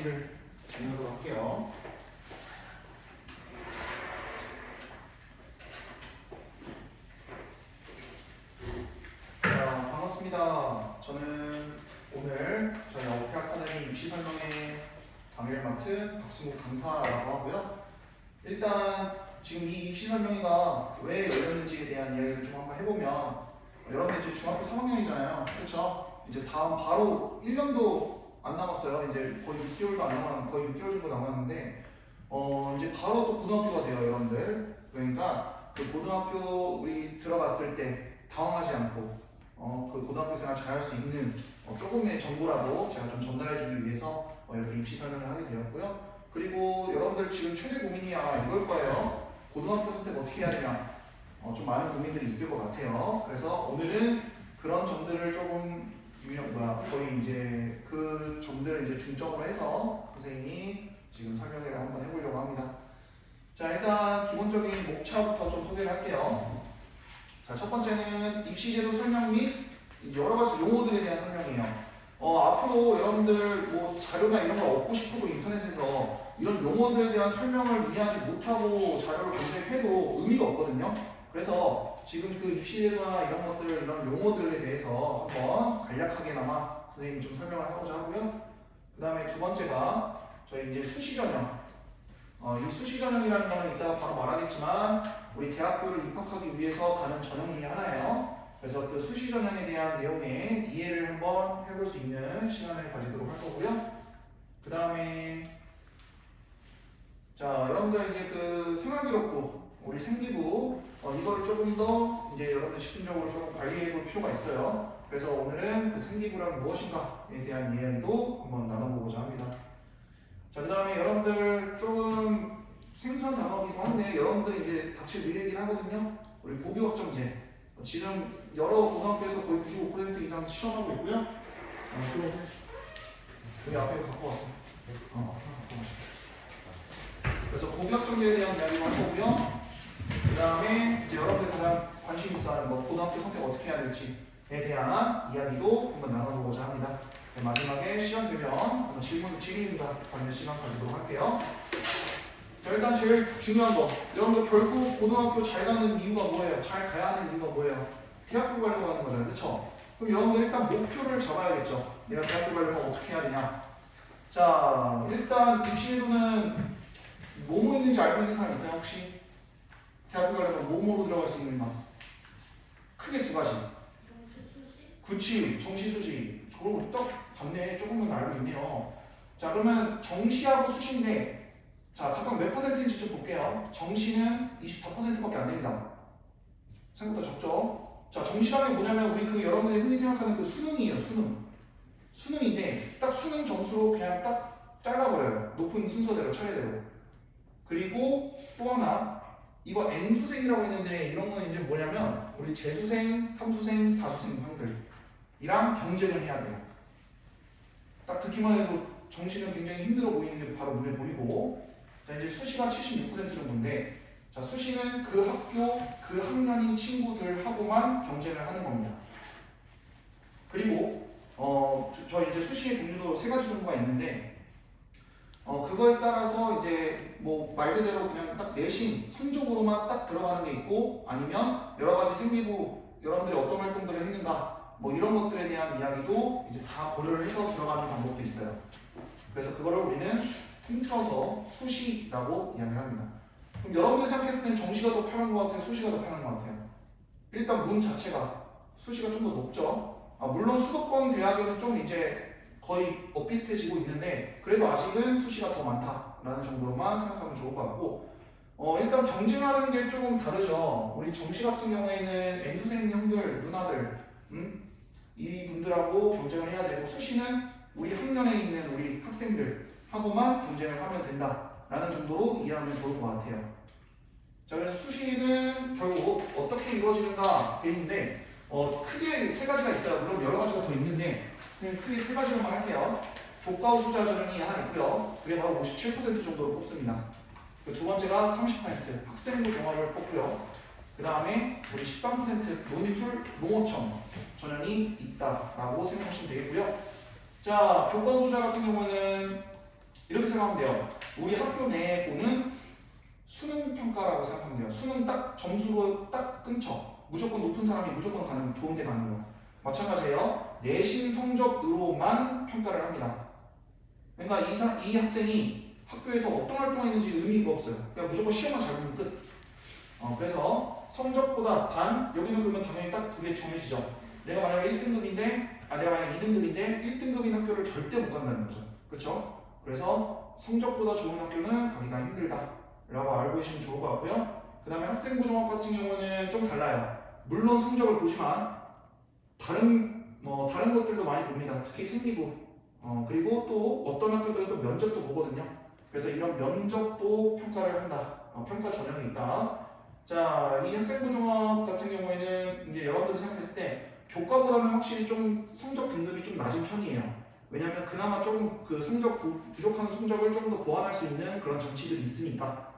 를 진행하도록 할게요. 자, 반갑습니다. 저는 오늘 저희 어플 아카데미 입시 설명회 강의를 맡은 박승욱 강사라고 하고요. 일단 지금 이 입시 설명회가 왜 열렸는지에 대한 이야기를 좀 한번 해보면, 여러분 이제 중학교 3학년이잖아요. 그렇죠? 이제 다음 바로 1년도 안 남았어요. 이제 거의 6개월도 안 남았는데, 거의 6개월 정도 남았는데, 이제 바로 또 고등학교가 돼요, 여러분들. 그러니까 그 고등학교 우리 들어갔을 때 당황하지 않고 그 고등학교 생활 잘할 수 있는 조금의 정보라도 제가 좀 전달해주기 위해서 이렇게 입시 설명을 하게 되었고요. 그리고 여러분들 지금 최대 고민이 아마 이걸 거예요. 고등학교 선택 어떻게 해야 되냐? 좀 많은 고민들이 있을 것 같아요. 그래서 오늘은 그런 점들을 조금 거의 이제 그 점들을 이제 중점으로 해서 선생님이 지금 설명회를 한번 해보려고 합니다. 자, 일단 기본적인 목차부터 좀 소개를 할게요. 자, 첫 번째는 입시제도 설명 및 여러 가지 용어들에 대한 설명이에요. 앞으로 여러분들 뭐 자료나 이런 걸 얻고 싶어도 인터넷에서 이런 용어들에 대한 설명을 이해하지 못하고 자료를 검색해도 의미가 없거든요. 그래서 지금 그 입시제도나 이런 것들, 이런 용어들에 대해서 한번 간략하게나마 선생님이 좀 설명을 하고자 하고요. 그 다음에 두 번째가 저희 이제 수시전형. 이 수시전형이라는 거는 이따가 바로 말하겠지만 우리 대학교를 입학하기 위해서 가는 전형 중에 하나예요. 그래서 그 수시전형에 대한 내용의 이해를 한번 해볼 수 있는 시간을 가지도록 할 거고요. 그 다음에 자, 여러분들 이제 그 생활기록부, 우리 생기부 이거를 조금 더 이제 여러분들 집중적으로 조금 관리해 볼 필요가 있어요. 그래서 오늘은 그 생기부란 무엇인가에 대한 이야기도 한번 나눠보고자 합니다. 자, 그 다음에 여러분들 조금 생소한 단어이기도 한데 여러분들 이제 닥칠 미래이긴 하거든요. 우리 고교학점제 지금 여러 고등학교에서 거의 95% 이상 시험하고 있고요. 들어오세요. 여기 앞에 갖고 왔어. 갖고 가시죠. 그래서 고교학점제에 대한 이야기를 할 거고요. 그 다음에 이제 여러분들 가장 관심 있어하는 거 고등학교 선택 어떻게 해야 될지에 대한 이야기도 한번 나눠보고자 합니다. 마지막에 시간 되면 질의응답 받는 시간 가지도록 할게요. 자, 일단 제일 중요한 거, 여러분들 결국 고등학교 잘 가는 이유가 뭐예요? 잘 가야 하는 이유가 뭐예요? 대학교 가려고 하는 거잖아요, 그렇죠? 그럼 여러분들 일단 목표를 잡아야겠죠. 내가 대학교 가려면 어떻게 해야 되냐? 자, 일단 입시제도는 뭐뭐 있는지 알고 있는 사람 있어요, 혹시? 대학교 가려면 뭐뭐로 들어갈 수 있는가? 크게 두 가지. 그치, 정시, 수시. 그걸 딱 봤네. 조금은 알고 있네요. 자, 그러면 정시하고 수시인데, 자, 각각 몇 퍼센트인지 좀 볼게요. 정시는 24%밖에 안 됩니다. 생각보다 적죠? 자, 정시라는 게 뭐냐면, 우리 그 여러분들이 흔히 생각하는 그 수능이에요, 수능. 수능인데, 딱 수능 점수로 그냥 딱 잘라버려요. 높은 순서대로, 차례대로. 그리고 또 하나, 이거 N수생이라고 했는데, 이런 건 이제 뭐냐면, 우리 재수생, 3수생, 4수생 형들이랑 경쟁을 해야 돼요. 딱 듣기만 해도 정시는 굉장히 힘들어 보이는 게 바로 눈에 보이고, 자, 이제 수시가 76% 정도인데, 자, 수시는 그 학교, 그 학년인 친구들하고만 경쟁을 하는 겁니다. 그리고, 저희 이제 수시의 종류도 세 가지 정도가 있는데, 그거에 따라서 이제 뭐 말 그대로 그냥 딱 내신, 성적으로만 딱 들어가는 게 있고, 아니면 여러 가지 생기부, 여러분들이 어떤 활동들을 했는가, 뭐 이런 것들에 대한 이야기도 이제 다 고려를 해서 들어가는 방법도 있어요. 그래서 그거를 우리는 통틀어서 수시라고 이야기를 합니다. 그럼 여러분들 생각했을 때 정시가 더 편한 것 같아요? 수시가 더 편한 것 같아요? 일단 문 자체가 수시가 좀 더 높죠. 물론 수도권 대학은 좀 이제 거의 비슷해지고 있는데 그래도 아직은 수시가 더 많다라는 정도로만 생각하면 좋을 것 같고 일단 경쟁하는 게 조금 다르죠. 우리 정시 같은 경우에는 N수생 형들, 누나들 이 분들하고 경쟁을 해야 되고 수시는 우리 학년에 있는 우리 학생들하고만 경쟁을 하면 된다라는 정도로 이해하면 좋을 것 같아요. 자, 그래서 수시는 결국 어떻게 이루어지는가 돼 있는데 크게 세 가지가 있어요. 물론 여러 가지가 더 있는데 선생님 크게 세 가지로만 할게요. 교과 수자 전형이 하나 있고요. 그게 바로 57% 정도로 뽑습니다. 그 두 번째가 30% 학생부 종합을 뽑고요. 그 다음에 우리 13% 논술 농어청 전형이 있다라고 생각하시면 되겠고요. 자, 교과 수자 같은 경우는 이렇게 생각하면 돼요. 우리 학교 내에 보는 수능 평가라고 생각하면 돼요. 수능 딱 점수로 딱 끊쳐. 무조건 높은 사람이 무조건 가는 좋은 데 가는 거. 마찬가지예요. 내신 성적으로만 평가를 합니다. 그러니까 이 학생이 학교에서 어떤 활동했는지 의미가 없어요. 그냥 무조건 시험만 잘 보면 끝. 그래서 성적보다 단, 여기는 그러면 당연히 딱 그게 정해지죠. 내가 만약에 1등급인데, 내가 만약에 2등급인데 1등급인 학교를 절대 못 간다는 거죠. 그쵸? 그래서 성적보다 좋은 학교는 가기가 힘들다 라고 알고 계시면 좋을 것 같고요. 그 다음에 학생부 종합 같은 경우는 좀 달라요. 물론 성적을 보지만 다른 것들도 많이 봅니다. 특히 생기부. 그리고 또 어떤 학교들은 또 면접도 보거든요. 그래서 이런 면접도 평가를 한다. 평가 전형이 있다. 자, 이 학생부 종합 같은 경우에는 이제 여러분들이 생각했을 때 교과보다는 확실히 좀 성적 등급이 좀 낮은 편이에요. 왜냐하면 그나마 조금 그 부족한 성적을 조금 더 보완할 수 있는 그런 장치들이 있으니까.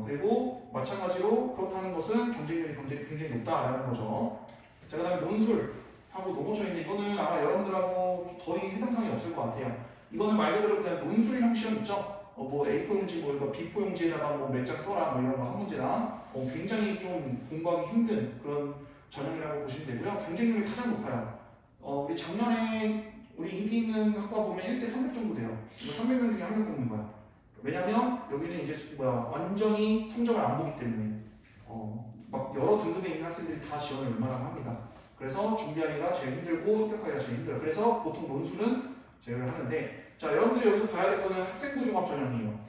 그리고 마찬가지로 그렇다는 것은 경쟁률이 굉장히 높다라는 거죠. 자, 그 다음에 논술하고 농어촌인데 이거는 아마 여러분들하고 거의 해당상이 없을 것 같아요. 이거는 말 그대로 그냥 논술형 시험 있죠? 뭐 A4 용지, 뭐 이거 B4 용지에다가 뭐 몇 장 써라, 뭐 이런 거 한 문제나 굉장히 좀 공부하기 힘든 그런 전형이라고 보시면 되고요. 경쟁률이 가장 높아요. 우리 작년에 우리 인기 있는 학과 보면 1대 300 정도 돼요. 300명 중에 한 명 뽑는 거야. 왜냐면 여기는 이제 완전히 성적을 안 보기 때문에 막 여러 등급에 있는 학생들이 다 지원을 웬만하면 합니다. 그래서 준비하기가 제일 힘들고 합격하기가 제일 힘들어요. 그래서 보통 논술은 제외를 하는데, 자, 여러분들이 여기서 봐야 될 거는 학생부 종합 전형이에요.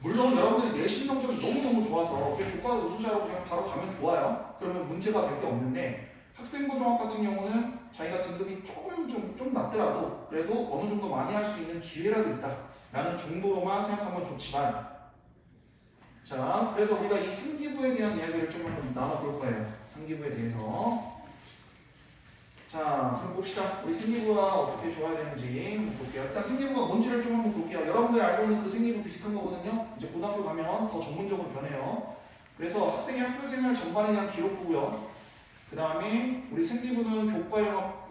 물론 여러분들이 내신 성적이 너무너무 좋아서 교과 우수자로 그냥 바로 가면 좋아요. 그러면 문제가 될 게 없는데, 학생부 종합 같은 경우는 자기가 등급이 좀 낮더라도 그래도 어느 정도 많이 할 수 있는 기회라도 있다 라는 정도로만 생각하면 좋지만, 자, 그래서 우리가 이 상기부에 대한 이야기를 좀 한번 나눠볼 거예요. 상기부에 대해서. 자, 그럼 봅시다. 우리 생기부가 어떻게 좋아야 되는지 한번 볼게요. 일단 생기부가 뭔지를 좀 한번 볼게요. 여러분들이 알고 있는 그 생기부 비슷한 거거든요. 이제 고등학교 가면 더 전문적으로 변해요. 그래서 학생의 학교생활 전반에 대한 기록부고요. 그 다음에 우리 생기부는 교과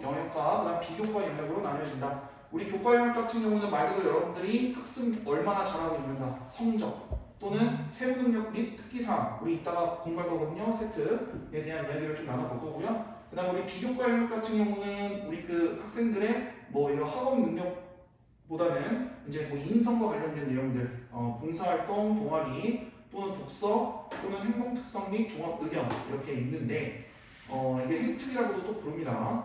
영역과 그 다음 비교과 영역으로 나뉘어진다. 우리 교과 영역 같은 경우는 말 그대로 여러분들이 학습 얼마나 잘하고 있는가, 성적 또는 세부 능력 및 특기사항, 우리 이따가 공부할 거거든요. 세트에 대한 이야기를 좀 나눠볼 거고요. 그 다음 우리 비교과 영역 같은 경우는 우리 그 학생들의 뭐 이런 학업 능력보다는 이제 뭐 인성과 관련된 내용들, 봉사활동, 동아리 또는 독서 또는 행동 특성 및 종합 의견 이렇게 있는데, 이게 행특이라고도 또 부릅니다.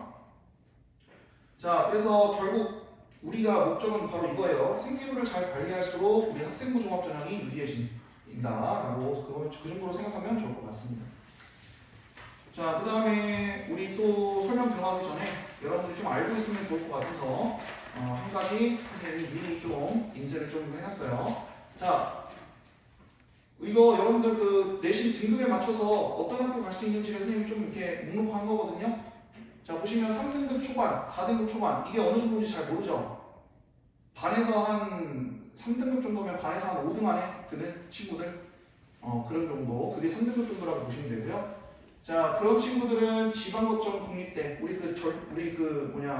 자, 그래서 결국 우리가 목적은 바로 이거예요. 생기부를 잘 관리할수록 우리 학생부 종합 전형이 유리해진다라고 그 정도로 생각하면 좋을 것 같습니다. 자, 그 다음에 우리 또 설명 들어가기 전에 여러분들이 좀 알고 있으면 좋을 것 같아서 한 가지 선생님이 미리 좀 인쇄를 좀 해놨어요. 자, 이거 여러분들 그 내신 등급에 맞춰서 어떤 학교 갈 수 있는지를 선생님이 좀 이렇게 묵錄한 거거든요. 자, 보시면 3등급 초반, 4등급 초반, 이게 어느 정도인지 잘 모르죠? 반에서 한 3등급 정도면 반에서 한 5등 안에 드는 친구들, 그런 정도, 그게 3등급 정도라고 보시면 되고요. 자, 그런 친구들은 지방거점 국립대, 우리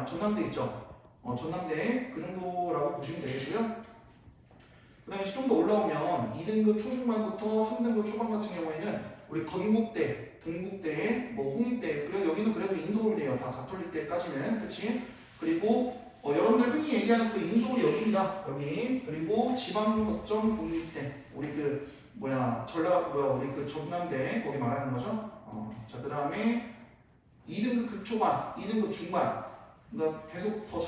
전남대 있죠? 전남대 그 정도라고 보시면 되겠고요. 그 다음에 좀 더 올라오면 2등급 초중반부터 3등급 초반 같은 경우에는 우리 건국대, 동국대, 뭐 홍익대, 그래도 여기는 그래도 인서울대예요. 다 가톨릭대까지는, 그렇지? 그리고 여러분들 흔히 얘기하는 그 인서울이 여기입니다. 여기. 그리고 지방거점 국립대, 우리 우리 그 전남대 거기 말하는 거죠. 자, 그 다음에 2등급 극초반, 2등급 중반. 그러니까 계속 더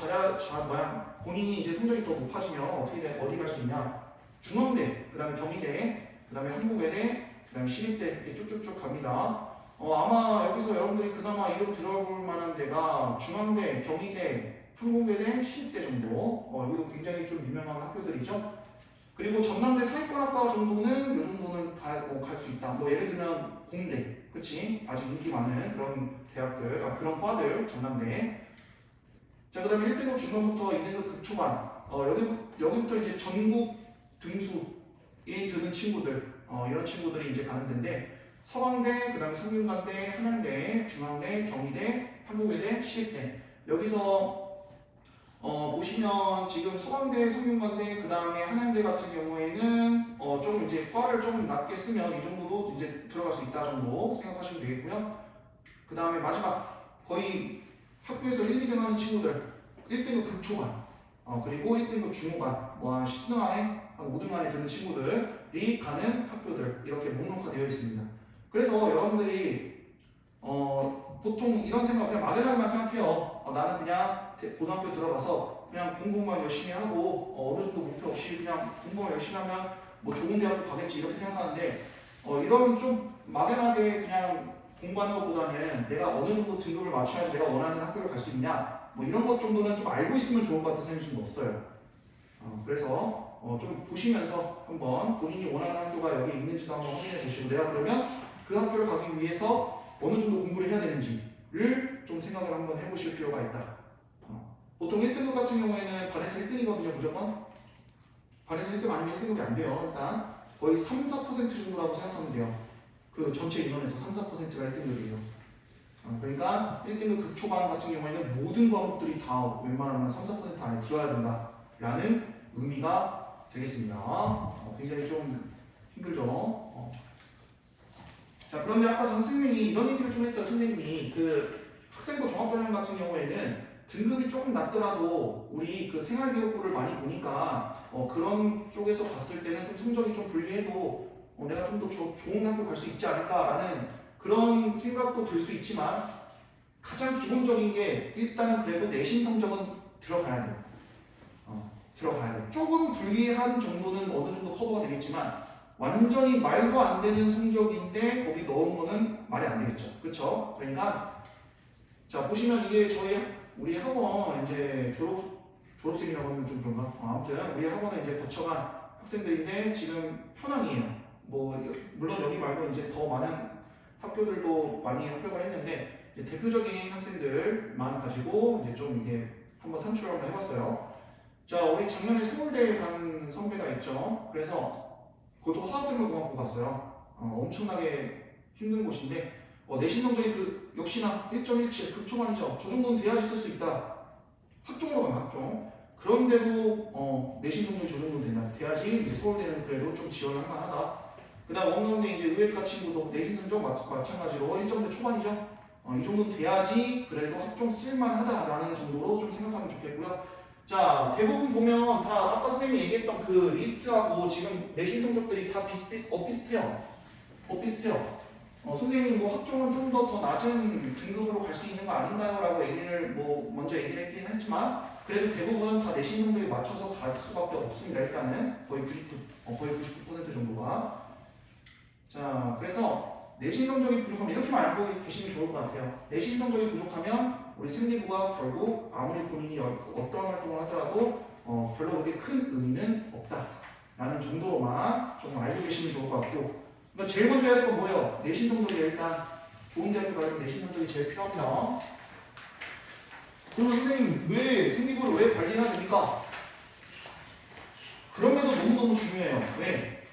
본인이 이제 성적이 더 높아지면 어디 갈 수 있냐? 중앙대, 그 다음에 경희대, 그 다음에 한국외대, 그 다음에 시립대 이렇게 쭉쭉쭉 갑니다. 아마 여기서 여러분들이 그나마 이름 들어볼 만한 데가 중앙대, 경희대, 한국외대, 시립대 정도. 여기도 굉장히 좀 유명한 학교들이죠. 그리고 전남대 사회과학과 정도는 이 정도는 갈 수 있다. 뭐 예를 들면 공대, 그치? 아주 인기 많은 그런 대학들, 그런 과들, 전남대. 자, 그 다음에 1등급 중반부터 2등급 극초반. 여기부터 이제 전국 등수에 드는 친구들, 이런 친구들이 이제 가는 데인데, 서강대, 그 다음에 성균관대, 한양대, 중앙대, 경희대, 한국외대, 시립대. 여기서 보시면 지금 서강대, 성균관대, 그 다음에 한양대 같은 경우에는 좀 이제 과를 조금 낮게 쓰면 이 정도도 이제 들어갈 수 있다 정도 생각하시면 되겠고요. 그 다음에 마지막 거의 학교에서 1, 2등 하는 친구들 1등급 극초반 그리고 1등급 중후반 뭐 한 10등 안에 한 5등 안에 드는 친구들이 가는 학교들 이렇게 목록화되어 있습니다. 그래서 여러분들이 보통 이런 생각 그냥 막연하게만 생각해요. 나는 그냥 고등학교 들어가서 그냥 공부만 열심히 하고 어느 정도 목표 없이 그냥 공부만 열심히 하면 뭐 좋은 대학교 가겠지 이렇게 생각하는데 이런 좀 막연하게 그냥 공부하는 것보다는 내가 어느 정도 등급을 맞춰야지 내가 원하는 학교를 갈 수 있냐 뭐 이런 것 정도는 좀 알고 있으면 좋을 것 같아서 좀 넣었어요. 그래서 좀 보시면서 한번 본인이 원하는 학교가 여기 있는지도 한번 확인해 보시고 내가 그러면 그 학교를 가기 위해서 어느 정도 공부를 해야 되는지를 좀 생각을 한번 해보실 필요가 있다. 보통 1등급 같은 경우에는 반에서 1등이거든요. 무조건 반에서 1등 아니면 1등급이 안 돼요. 일단 거의 3, 4% 정도라고 생각하면 돼요. 그 전체 인원에서 3, 4%가 1등급이에요. 그러니까 1등급 극초반 같은 경우에는 모든 과목들이 다 웬만하면 3, 4% 안에 들어야 된다라는 의미가 되겠습니다. 굉장히 좀 힘들죠. 자, 그런데 아까 선생님이 이런 얘기를 좀 했어요. 선생님이 그 학생부 종합전형 같은 경우에는 등급이 조금 낮더라도 우리 그 생활기록부를 많이 보니까 그런 쪽에서 봤을 때는 좀 성적이 좀 불리해도 내가 좀 더 좋은 학교 갈 수 있지 않을까라는 그런 생각도 들 수 있지만 가장 기본적인 게 일단은 그래도 내신 성적은 들어가야 돼요. 들어가야 돼요. 조금 불리한 정도는 어느 정도 커버가 되겠지만 완전히 말도 안 되는 성적인데 거기 넣은 거는 말이 안 되겠죠. 그렇죠? 그러니까 자 보시면 이게 우리 학원 이제 졸업생이라고 하면 좀 그런가? 아무튼 우리 학원에 이제 거쳐간 학생들인데 지금 현황이에요. 뭐 물론 여기 말고 이제 더 많은 학교들도 많이 합격을 했는데 이제 대표적인 학생들만 가지고 이제 좀 이게 한번 산출을 한번 해봤어요. 자 우리 작년에 서울대에 간 선배가 있죠. 그래서 그것도 화학생물공학부 갔어요. 엄청나게 힘든 곳인데 내신 성적이 역시나 1.17 극초반이죠. 저 정도는 돼야지 쓸 수 있다. 학종으로 가면 학종. 그런데도 내신 성적이 저 정도는 돼야지 이제 서울대는 그래도 좀 지원을 할 만하다. 그 다음 원가운데 이제 의예과 친구도 내신 성적 마찬가지로 1점대 초반이죠. 이 정도는 돼야지 그래도 학종 쓸만하다라는 정도로 좀 생각하면 좋겠고요. 자 대부분 보면 다 아까 선생님이 얘기했던 그 리스트하고 지금 내신 성적들이 다 비슷해요. 선생님이 뭐 학종은 좀 더 낮은 등급으로 갈 수 있는 거 아닌가요? 라고 얘기를 먼저 얘기를 했긴 했지만 그래도 대부분 다 내신 성적에 맞춰서 갈 수밖에 없습니다. 일단은 거의 99% 정도가. 자 그래서 내신 성적이 부족하면 이렇게만 알고 계시면 좋을 것 같아요. 내신 성적이 부족하면 우리 생기부가 결국 아무리 본인이 어떠한 활동을 하더라도 별로 그렇게 큰 의미는 없다라는 정도로만 좀 알고 계시면 좋을 것 같고 그러니까 제일 먼저 해야 될 건 뭐예요? 내신 성적이에요. 일단 좋은 대학교 가려면 내신 성적이 제일 필요합니다. 그러면 선생님 왜 생기부를 왜 관리해야 됩니까? 그럼에도 너무너무 중요해요. 왜?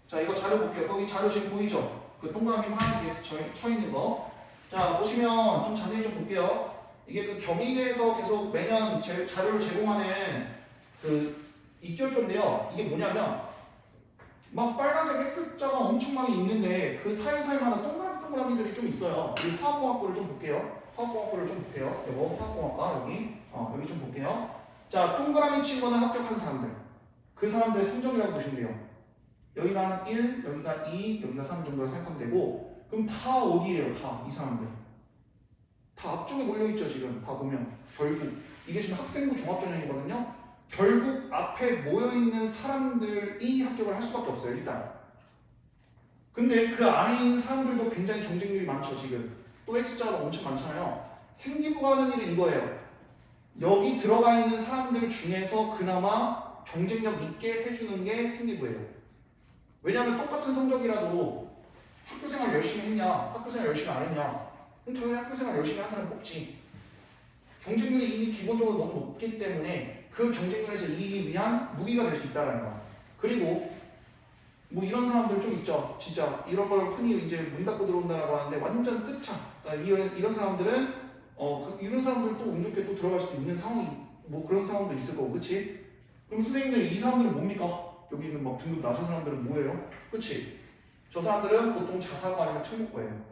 자 이거 자료 볼게요. 거기 자료 지금 보이죠? 그 동그라미 하나에 쳐 있는 거. 자 보시면 좀 자세히 좀 볼게요. 이게 그 경희대에서 계속 매년 자료를 제공하는 그 입결표인데요. 이게 뭐냐면 막 빨간색 X자가 엄청 많이 있는데 그 사이사이마다 동그라미들이 좀 있어요. 우리 화학공학부를 좀 볼게요. 이거 화학공학과 여기 좀 볼게요. 자 동그라미 친 거는 합격한 사람들. 그 사람들의 성적이라고 보시면 돼요. 여기가 한 1, 여기가 2, 여기가 3 정도로 생각하면 되고 그럼 다 어디예요? 다 이 사람들. 다 앞쪽에 몰려있죠. 지금 다 보면 결국 이게 지금 학생부 종합전형이거든요. 결국 앞에 모여있는 사람들이 합격을 할 수밖에 없어요. 일단 근데 그 안에 있는 사람들도 굉장히 경쟁률이 많죠. 지금 또 X자가 엄청 많잖아요. 생기부가 하는 일은 이거예요. 여기 들어가 있는 사람들 중에서 그나마 경쟁력 있게 해주는 게 생기부예요. 왜냐하면 똑같은 성적이라도 학교생활 열심히 했냐 학교생활 열심히 안 했냐 그럼 당연히 학교생활 열심히 한 사람 뽑지. 경쟁률이 이미 기본적으로 너무 높기 때문에 그 경쟁률에서 이기기 위한 무기가 될 수 있다는 거야. 그리고 뭐 이런 사람들 좀 있죠. 진짜 이런 걸 흔히 이제 문 닫고 들어온다고 하는데 완전 끝창. 이런 사람들은 이런 사람들 또 운 좋게 또 들어갈 수도 있는 상황이 뭐 그런 상황도 있을 거고, 그치? 그럼 선생님들 이 사람들은 뭡니까? 여기 있는 막 등급 낮은 사람들은 뭐예요? 그치? 저 사람들은 보통 자사고 아니면 특목고예요.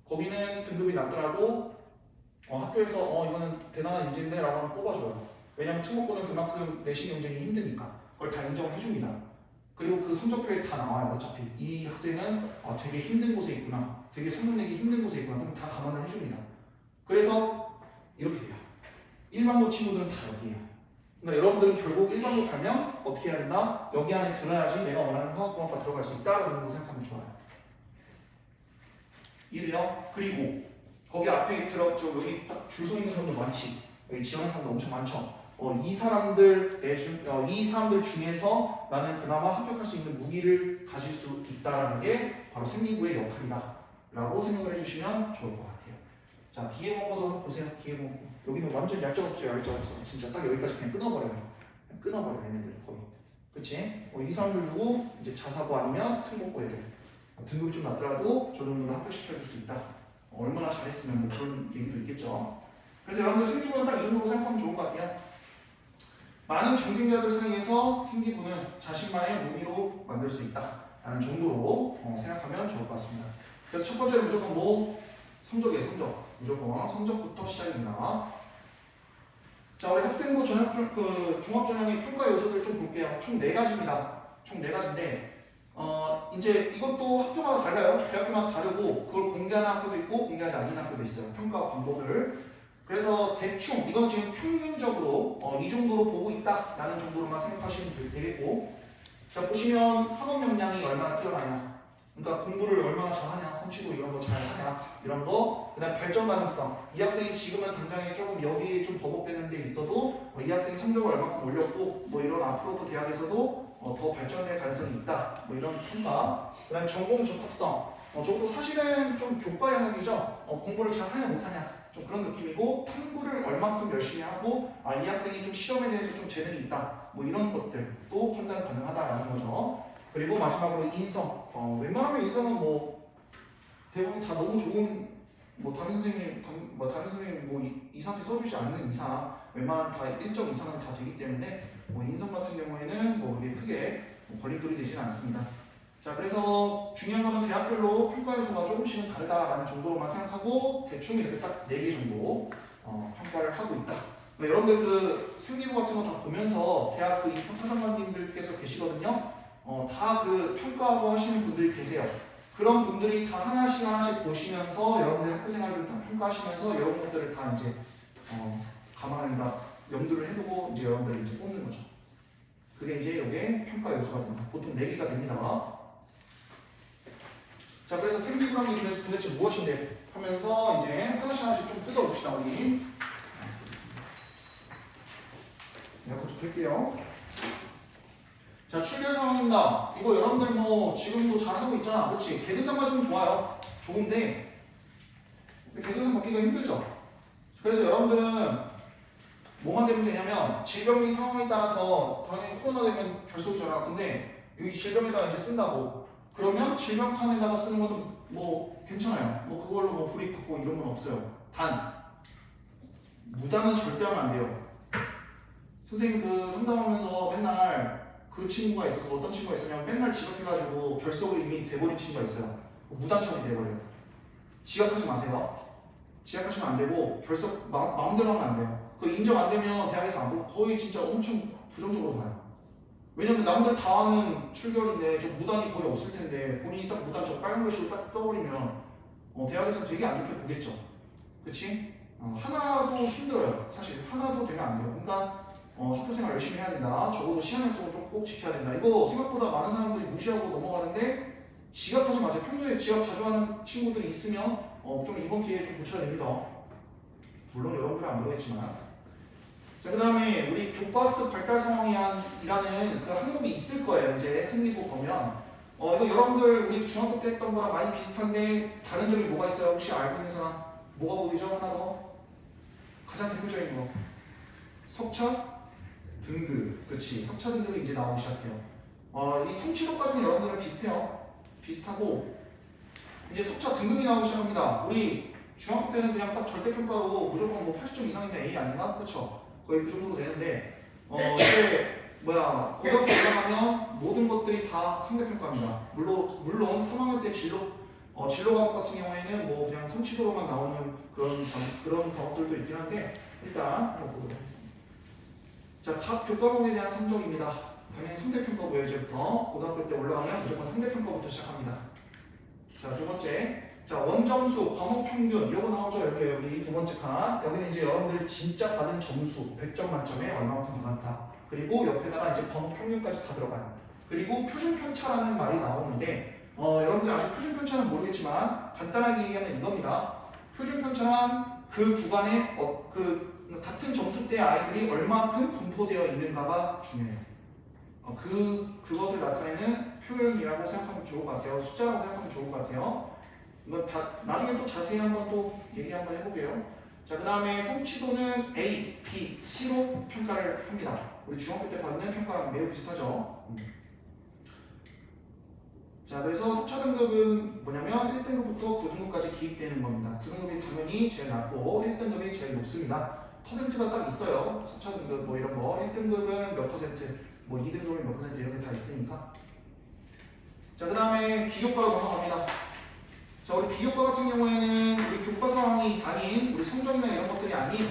거기는 등급이 낮더라도 학교에서 이거는 대단한 인재인데 라고 하면 뽑아줘요. 왜냐면 특목고는 그만큼 내신 경쟁이 힘드니까 그걸 다 인정해줍니다. 그리고 그 성적표에 다 나와요. 어차피 이 학생은 되게 힘든 곳에 있구나, 되게 성적 내기 힘든 곳에 있구나, 그럼 다 감안을 해줍니다. 그래서 이렇게 돼요. 일반고 친구들은 다 여기에요. 그러니까 여러분들은 결국 일반고 가면 어떻게 해야 된다? 여기 안에 들어야지 내가 원하는 화학공학과 들어갈 수 있다라는 거 생각하면 좋아요. 이래요. 그리고 거기 앞에 들어갔죠. 여기 딱 줄 서 있는 사람도 많지. 여기 지원하는 사람도 엄청 많죠. 이 사람들 중에서 나는 그나마 합격할 수 있는 무기를 가질 수 있다라는 게 바로 생기부의 역할이다라고 생각을 해주시면 좋을 것 같아요. 자, 기계공학과도 한번 보세요. 기계공학과 여기는 완전 얄짤 없죠. 얄짤 없어. 진짜 딱 여기까지 그냥 끊어버려요. 그냥 끊어버려요. 얘네들 거의. 그치? 이 사람들 누구? 이제 자사고 아니면 특목고 애들. 등급이 좀 낮더라도 저 정도로 합격시켜줄 수 있다. 얼마나 잘했으면 뭐 그런 얘기도 있겠죠. 그래서 여러분들 생기부는 딱 이 정도로 생각하면 좋은 것 같아요. 많은 경쟁자들 사이에서 생기부는 자신만의 무기로 만들 수 있다라는 정도로 생각하면 좋을 것 같습니다. 그래서 첫 번째는 무조건 뭐? 성적이에요. 성적. 무조건 성적부터 시작입니다. 자, 우리 학생부 종합전형의 평가 요소들 좀 볼게요. 총 4가지입니다. 총 4가지인데 이제 이것도 학교마다 달라요. 대학교마다 다르고 그걸 공개하는 학교도 있고 공개하지 않는 학교도 있어요. 평가 방법을. 그래서 대충 이건 지금 평균적으로 이 정도로 보고 있다라는 정도로만 생각하시면 되겠고, 자 보시면 학업 역량이 얼마나 뛰어나냐, 그러니까 공부를 얼마나 잘하냐, 성취도 이런 거 잘하냐 이런 거, 그다음 발전 가능성, 이 학생이 지금은 당장에 조금 여기에 좀 버벅대는 데 있어도 이 학생이 성적을 얼마큼 올렸고 뭐 이런 앞으로도 대학에서도 더 발전될 가능성이 있다, 뭐 이런 평가. 그다음 전공 적합성, 저것도 사실은 좀 교과 영역이죠. 공부를 잘하냐 못하냐 좀 그런 느낌이고, 탐구를 얼만큼 열심히 하고 이 학생이 좀 시험에 대해서 좀 재능이 있다, 뭐 이런 것들도 판단 가능하다라는 거죠. 그리고 마지막으로 인성. 웬만하면 인성은 뭐 대부분 다 너무 좋은, 뭐 다른 선생님 뭐 이 상태 써주지 않는 이상 웬만한 다 1점 이상은 다 되기 때문에 뭐 인성 같은 경우에는 뭐 그게 크게 걸림돌이 되지는 않습니다. 자, 그래서 중요한 거는 대학별로 평가 요소가 조금씩은 다르다라는 정도로만 생각하고 대충 이렇게 딱 4개 정도 평가를 하고 있다. 여러분들 그 생기부 같은 거 다 보면서 대학 그 입학 사정관님들께서 계시거든요. 다 그 평가하고 하시는 분들이 계세요. 그런 분들이 다 하나씩 보시면서 여러분들 학교 생활을 다 평가하시면서 여러분들을 다 이제 감안한다, 염두를 해두고 이제 여러분들을 이제 뽑는 거죠. 그게 이제 이게 평가 요소가 됩니다. 보통 4개가 됩니다. 자, 그래서 생기부라는 게 도대체 무엇인데 하면서 이제 하나씩 좀 뜯어봅시다. 우리 에어컨 좀 끌게요. 자, 출결 상황입니다. 이거 여러분들 뭐 지금도 잘하고 있잖아, 그렇지? 개근상 맞으면 좋아요. 좋은데 개근상 받기가 힘들죠. 그래서 여러분들은 뭐만 되면 되냐면 질병의 상황에 따라서 당연히 코로나 되면 결석이잖아. 근데 여기 질병에다가 이제 쓴다고 그러면 질병칸에다가 쓰는 것도 뭐 괜찮아요. 뭐 그걸로 뭐 불이익 받고 이런 건 없어요. 단 무단은 절대 하면 안 돼요. 선생님 그 상담하면서 맨날 그 친구가 있어서, 어떤 친구가 있었냐면 맨날 지각해가지고 결석을 이미 돼버린 친구가 있어요. 무단 처리 돼버려요. 지각하지 마세요. 지각하시면 안 되고 결석 마음대로 하면 안 돼요. 그 인정 안 되면 대학에서 안 보고 거의 진짜 엄청 부정적으로 봐요. 왜냐면 남들 다 하는 출결인데 저 무단이 거의 없을 텐데 본인이 딱 무단 저 빨간 글씨로 딱 떠버리면 대학에서 되게 안 좋게 보겠죠. 그치? 하나도 힘들어요. 사실 하나도 되면 안 돼요. 그러니까 학교 생활 열심히 해야 된다. 적어도 시간 약속을 좀 꼭 지켜야 된다. 이거 생각보다 많은 사람들이 무시하고 넘어가는데 지각하지 마세요. 평소에 지각 자주 하는 친구들이 있으면 좀 이번 기회에 좀 고쳐야 됩니다. 물론 여러분들은 안 그러겠지만. 자, 그 다음에 우리 교과학습 발달 상황이라는 그 항목이 있을 거예요. 이제 생기부 보면 이거 여러분들 우리 중학교 때 했던 거랑 많이 비슷한데 다른 점이 뭐가 있어요? 혹시 알고 있는 사람? 뭐가 보이죠? 하나 더. 가장 대표적인 거. 석차 등급. 그렇지. 석차 등급이 이제 나오기 시작해요. 이 성취도까지는 여러분들은 비슷해요. 비슷하고 이제 석차 등급이 나오기 시작합니다. 우리 중학교 때는 그냥 딱 절대평가로 무조건 뭐 80점 이상이면 A 아닌가? 그쵸? 거의 그 정도 되는데 이제 고등학교 올라가면 모든 것들이 다 상대평가입니다. 물론 3학년 때 진로 과목 같은 경우에는 뭐 그냥 성취도로만 나오는 그런 과목들도 있긴 한데 일단 한번 보도록 하겠습니다. 자, 각 교과목에 대한 성적입니다. 당연히 상대평가고요. 이제부터 고등학교 때 올라가면 무조건 상대평가부터 시작합니다. 자, 두 번째. 자, 원점수, 과목 평균, 이거 나오죠? 여기 두 번째 칸. 여기는 이제 여러분들이 진짜 받은 점수, 100점 만점에 얼마만큼 받았다. 그리고 옆에다가 이제 과목 평균까지 다 들어가요. 그리고 표준 편차라는 말이 나오는데, 여러분들 아직 표준 편차는 모르겠지만, 간단하게 얘기하면 이겁니다. 표준 편차는 그 구간에, 같은 점수대 아이들이 얼마만큼 분포되어 있는가가 중요해요. 그것을 나타내는 표현이라고 생각하면 좋을 것 같아요. 숫자라고 생각하면 좋을 것 같아요. 이건 다 나중에 또 자세히 한번 또 얘기 한번 해볼게요. 자, 그 다음에 성취도는 A, B, C로 평가를 합니다. 우리 중학교 때 받는 평가랑 매우 비슷하죠. 자, 그래서 석차 등급은 뭐냐면 1등급부터 9등급까지 기입되는 겁니다. 9등급이 당연히 제일 낮고 1등급이 제일 높습니다. 퍼센트가 딱 있어요. 석차 등급 뭐 이런 거 1등급은 몇 퍼센트, 뭐 2등급은 몇 퍼센트 이렇게 다 있으니까. 자, 그 다음에 비교과로 넘어갑니다. 자, 우리 비교과 같은 경우에는 우리 교과 상황이 아닌 우리 성적이나 이런 것들이 아닌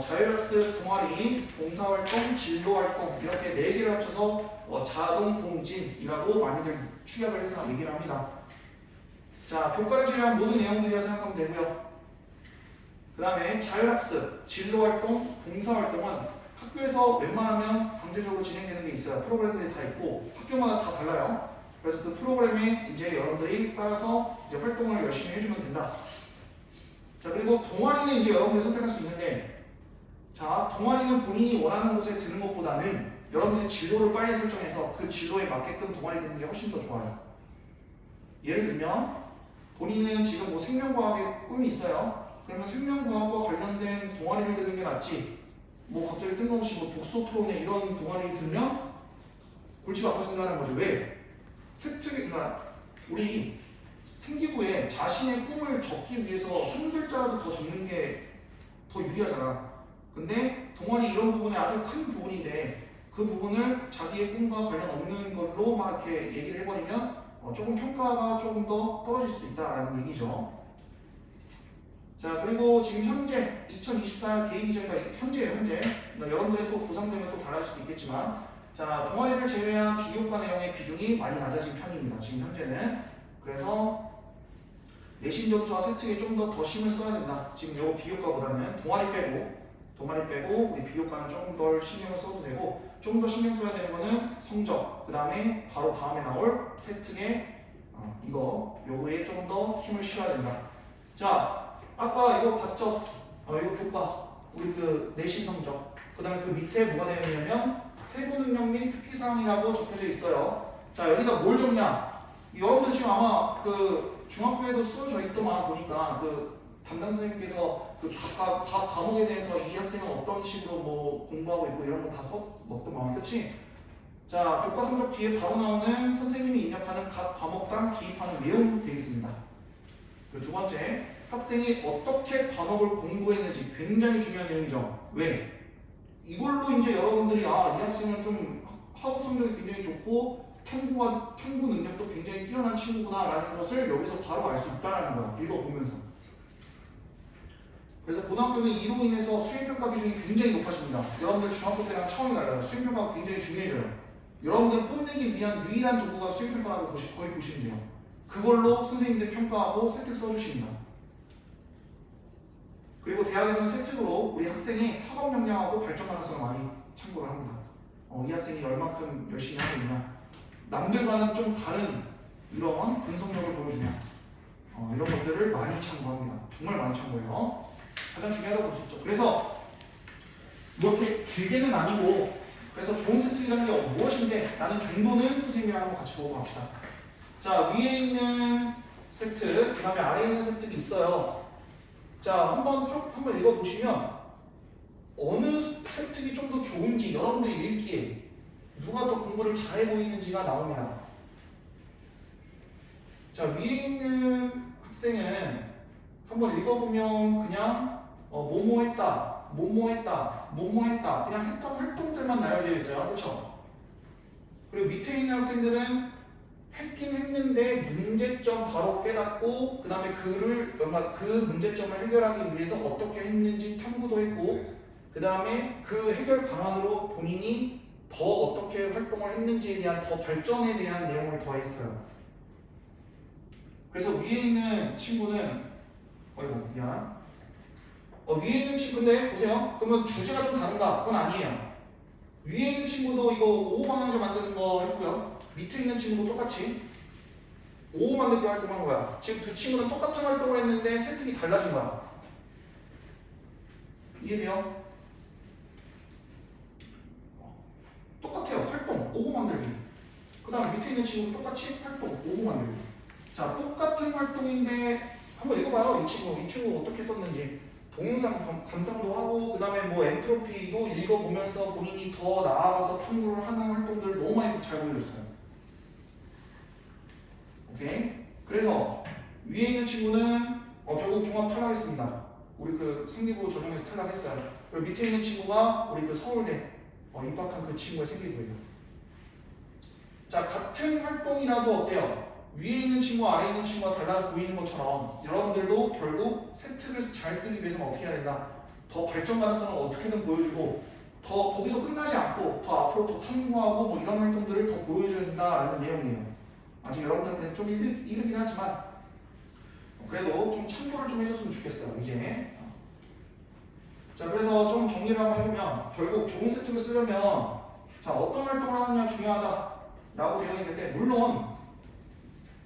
자율학습, 동아리, 봉사활동, 진로활동 이렇게 4개를 합쳐서 자동봉진이라고 많이들 축약을 해서 얘기를 합니다. 자, 교과를 제외한 모든 내용들이라 생각하면 되고요. 그 다음에 자율학습, 진로활동, 봉사활동은 학교에서 웬만하면 강제적으로 진행되는 게 있어요. 프로그램들이 다 있고 학교마다 다 달라요. 그래서 그 프로그램에 이제 여러분들이 따라서 이제 활동을 열심히 해주면 된다. 자, 그리고 동아리는 이제 여러분들이 선택할 수 있는데, 자, 동아리는 본인이 원하는 곳에 드는 것보다는 여러분들이 진로를 빨리 설정해서 그 진로에 맞게끔 동아리 듣는 게 훨씬 더 좋아요. 예를 들면 본인은 지금 뭐 생명과학에 꿈이 있어요. 그러면 생명과학과 관련된 동아리를 듣는 게 낫지. 뭐 갑자기 뜬금없이 뭐 독서 토론회 이런 동아리 들면 골치가 아파진다는 거죠. 왜? 그러니까 우리 생기부에 자신의 꿈을 적기 위해서 한 글자라도 더 적는 게 더 유리하잖아. 근데 동아리 이런 부분에 아주 큰 부분인데 그 부분을 자기의 꿈과 관련 없는 걸로 막 이렇게 얘기를 해버리면 조금 평가가 조금 더 떨어질 수도 있다라는 얘기죠. 자, 그리고 지금 현재 2024년 대입 기준가 현재예요. 그러니까 여러분들의 또 고3 되면 또 달라질 수도 있겠지만, 자, 동아리를 제외한 비교과 내용의 비중이 많이 낮아진 편입니다. 지금 현재는. 그래서 내신 점수와 세특에 좀 더 힘을 써야 된다. 지금 요 비교과보다는 동아리 빼고 우리 비교과는 조금 더 신경을 써도 되고, 좀 더 신경 써야 되는 거는 성적, 그 다음에 바로 다음에 나올 세특에 요거에 좀 더 힘을 실어야 된다. 자, 아까 이거 봤죠? 이거 교과 우리 그 내신 성적, 그 다음에 그 밑에 뭐가 되어 있냐면 세부 능력 및 특기사항이라고 적혀져 있어요. 자, 여기다 뭘 적냐? 여러분들 지금 아마 그 중학교에도 쓰여져 있더만 보니까 그 담당 선생님께서 그 각 과목에 대해서 이 학생은 어떤 식으로 뭐 공부하고 있고 이런 거 다 써놓더만, 그치? 자, 교과 성적 뒤에 바로 나오는 선생님이 입력하는 각 과목당 기입하는 내용 되겠습니다. 그리고 두 번째, 학생이 어떻게 과목을 공부했는지 굉장히 중요한 내용이죠. 왜? 이걸로 이제 여러분들이 이 학생은 좀 학업 성적이 굉장히 좋고 탐구 능력도 굉장히 뛰어난 친구구나 라는 것을 여기서 바로 알 수 있다는 거야. 읽어보면서. 그래서 고등학교는 이로 인해서 수행평가 비중이 굉장히 높아집니다. 여러분들 중학교 때랑 차원이 달라요. 수행평가가 굉장히 중요해져요. 여러분들 뽐내기 위한 유일한 도구가 수행평가라고 거의 보시면 돼요. 그걸로 선생님들 평가하고 세특 써주십니다. 그리고 대학에서는 세특으로 우리 학생이 학업 역량하고 발전 가능성을 많이 참고를 합니다. 이 학생이 얼만큼 열심히 하고 있냐, 남들과는 좀 다른 이런 분석력을 보여주냐, 이런 것들을 많이 참고합니다. 정말 많이 참고해요. 가장 중요하다고 볼 수 있죠. 그래서 뭐 이렇게 길게는 아니고, 그래서 좋은 세특이라는 게 무엇인데 라는 정도는 선생님이랑 한번 같이 보고 갑시다. 자, 위에 있는 세특, 그 다음에 아래에 있는 세특이 있어요. 자, 한번 읽어보시면 어느 세특이 좀 더 좋은지 여러분들이 읽기에 누가 더 공부를 잘해 보이는지가 나옵니다. 자, 위에 있는 학생은 한번 읽어보면 그냥 뭐뭐 했다, 뭐뭐 했다, 뭐뭐 했다. 그냥 했던 활동들만 나열되어 있어요. 그렇죠? 그리고 밑에 있는 학생들은 했긴 했는데 문제점 바로 깨닫고 그 다음에 그 문제점을 해결하기 위해서 어떻게 했는지 탐구도 했고 그 다음에 그 해결 방안으로 본인이 더 어떻게 활동을 했는지에 대한 더 발전에 대한 내용을 더했어요. 그래서 위에 있는 친구는 어이구 미안 위에 있는 친구인데 보세요. 그러면 주제가 좀 다른가? 그건 아니에요. 위에 있는 친구도 이거 5방향제 만드는 거 했고요. 밑에 있는 친구도 똑같이 5 만들기 활동한 거야. 지금 두 친구는 똑같은 활동을 했는데 세팅이 달라진 거야. 이해돼요? 똑같아요. 활동 5 만들기. 그 다음에 밑에 있는 친구도 똑같이 활동 5 만들기. 자, 똑같은 활동인데 한번 읽어봐요. 이 친구 어떻게 썼는지. 동영상 감상도 하고 그 다음에 뭐 엔트로피도 읽어보면서 본인이 더 나아가서 탐구를 하는 활동들을 너무 많이 잘 보여줬어요. 오케이? 그래서 위에 있는 친구는 결국 종합 탈락했습니다. 우리 그 생기부 전형에서 탈락했어요. 그리고 밑에 있는 친구가 우리 그 서울대 입학한 그 친구의 생기부예요. 자, 같은 활동이라도 어때요? 위에 있는 친구와 아래에 있는 친구가 달라 보이는 것처럼 여러분들도 결국 세트를 잘 쓰기 위해서는 어떻게 해야 된다? 더 발전 가능성을 어떻게든 보여주고 더 거기서 끝나지 않고 더 앞으로 더 탐구하고 뭐 이런 활동들을 더 보여줘야 된다라는 내용이에요. 아직 여러분들한테 좀 이르긴 하지만 그래도 좀 참고를 좀 해줬으면 좋겠어요. 이제 자 그래서 좀 정리를 한번 해보면 결국 좋은 세트를 쓰려면 자 어떤 활동을 하느냐 중요하다라고 되어 있는데 물론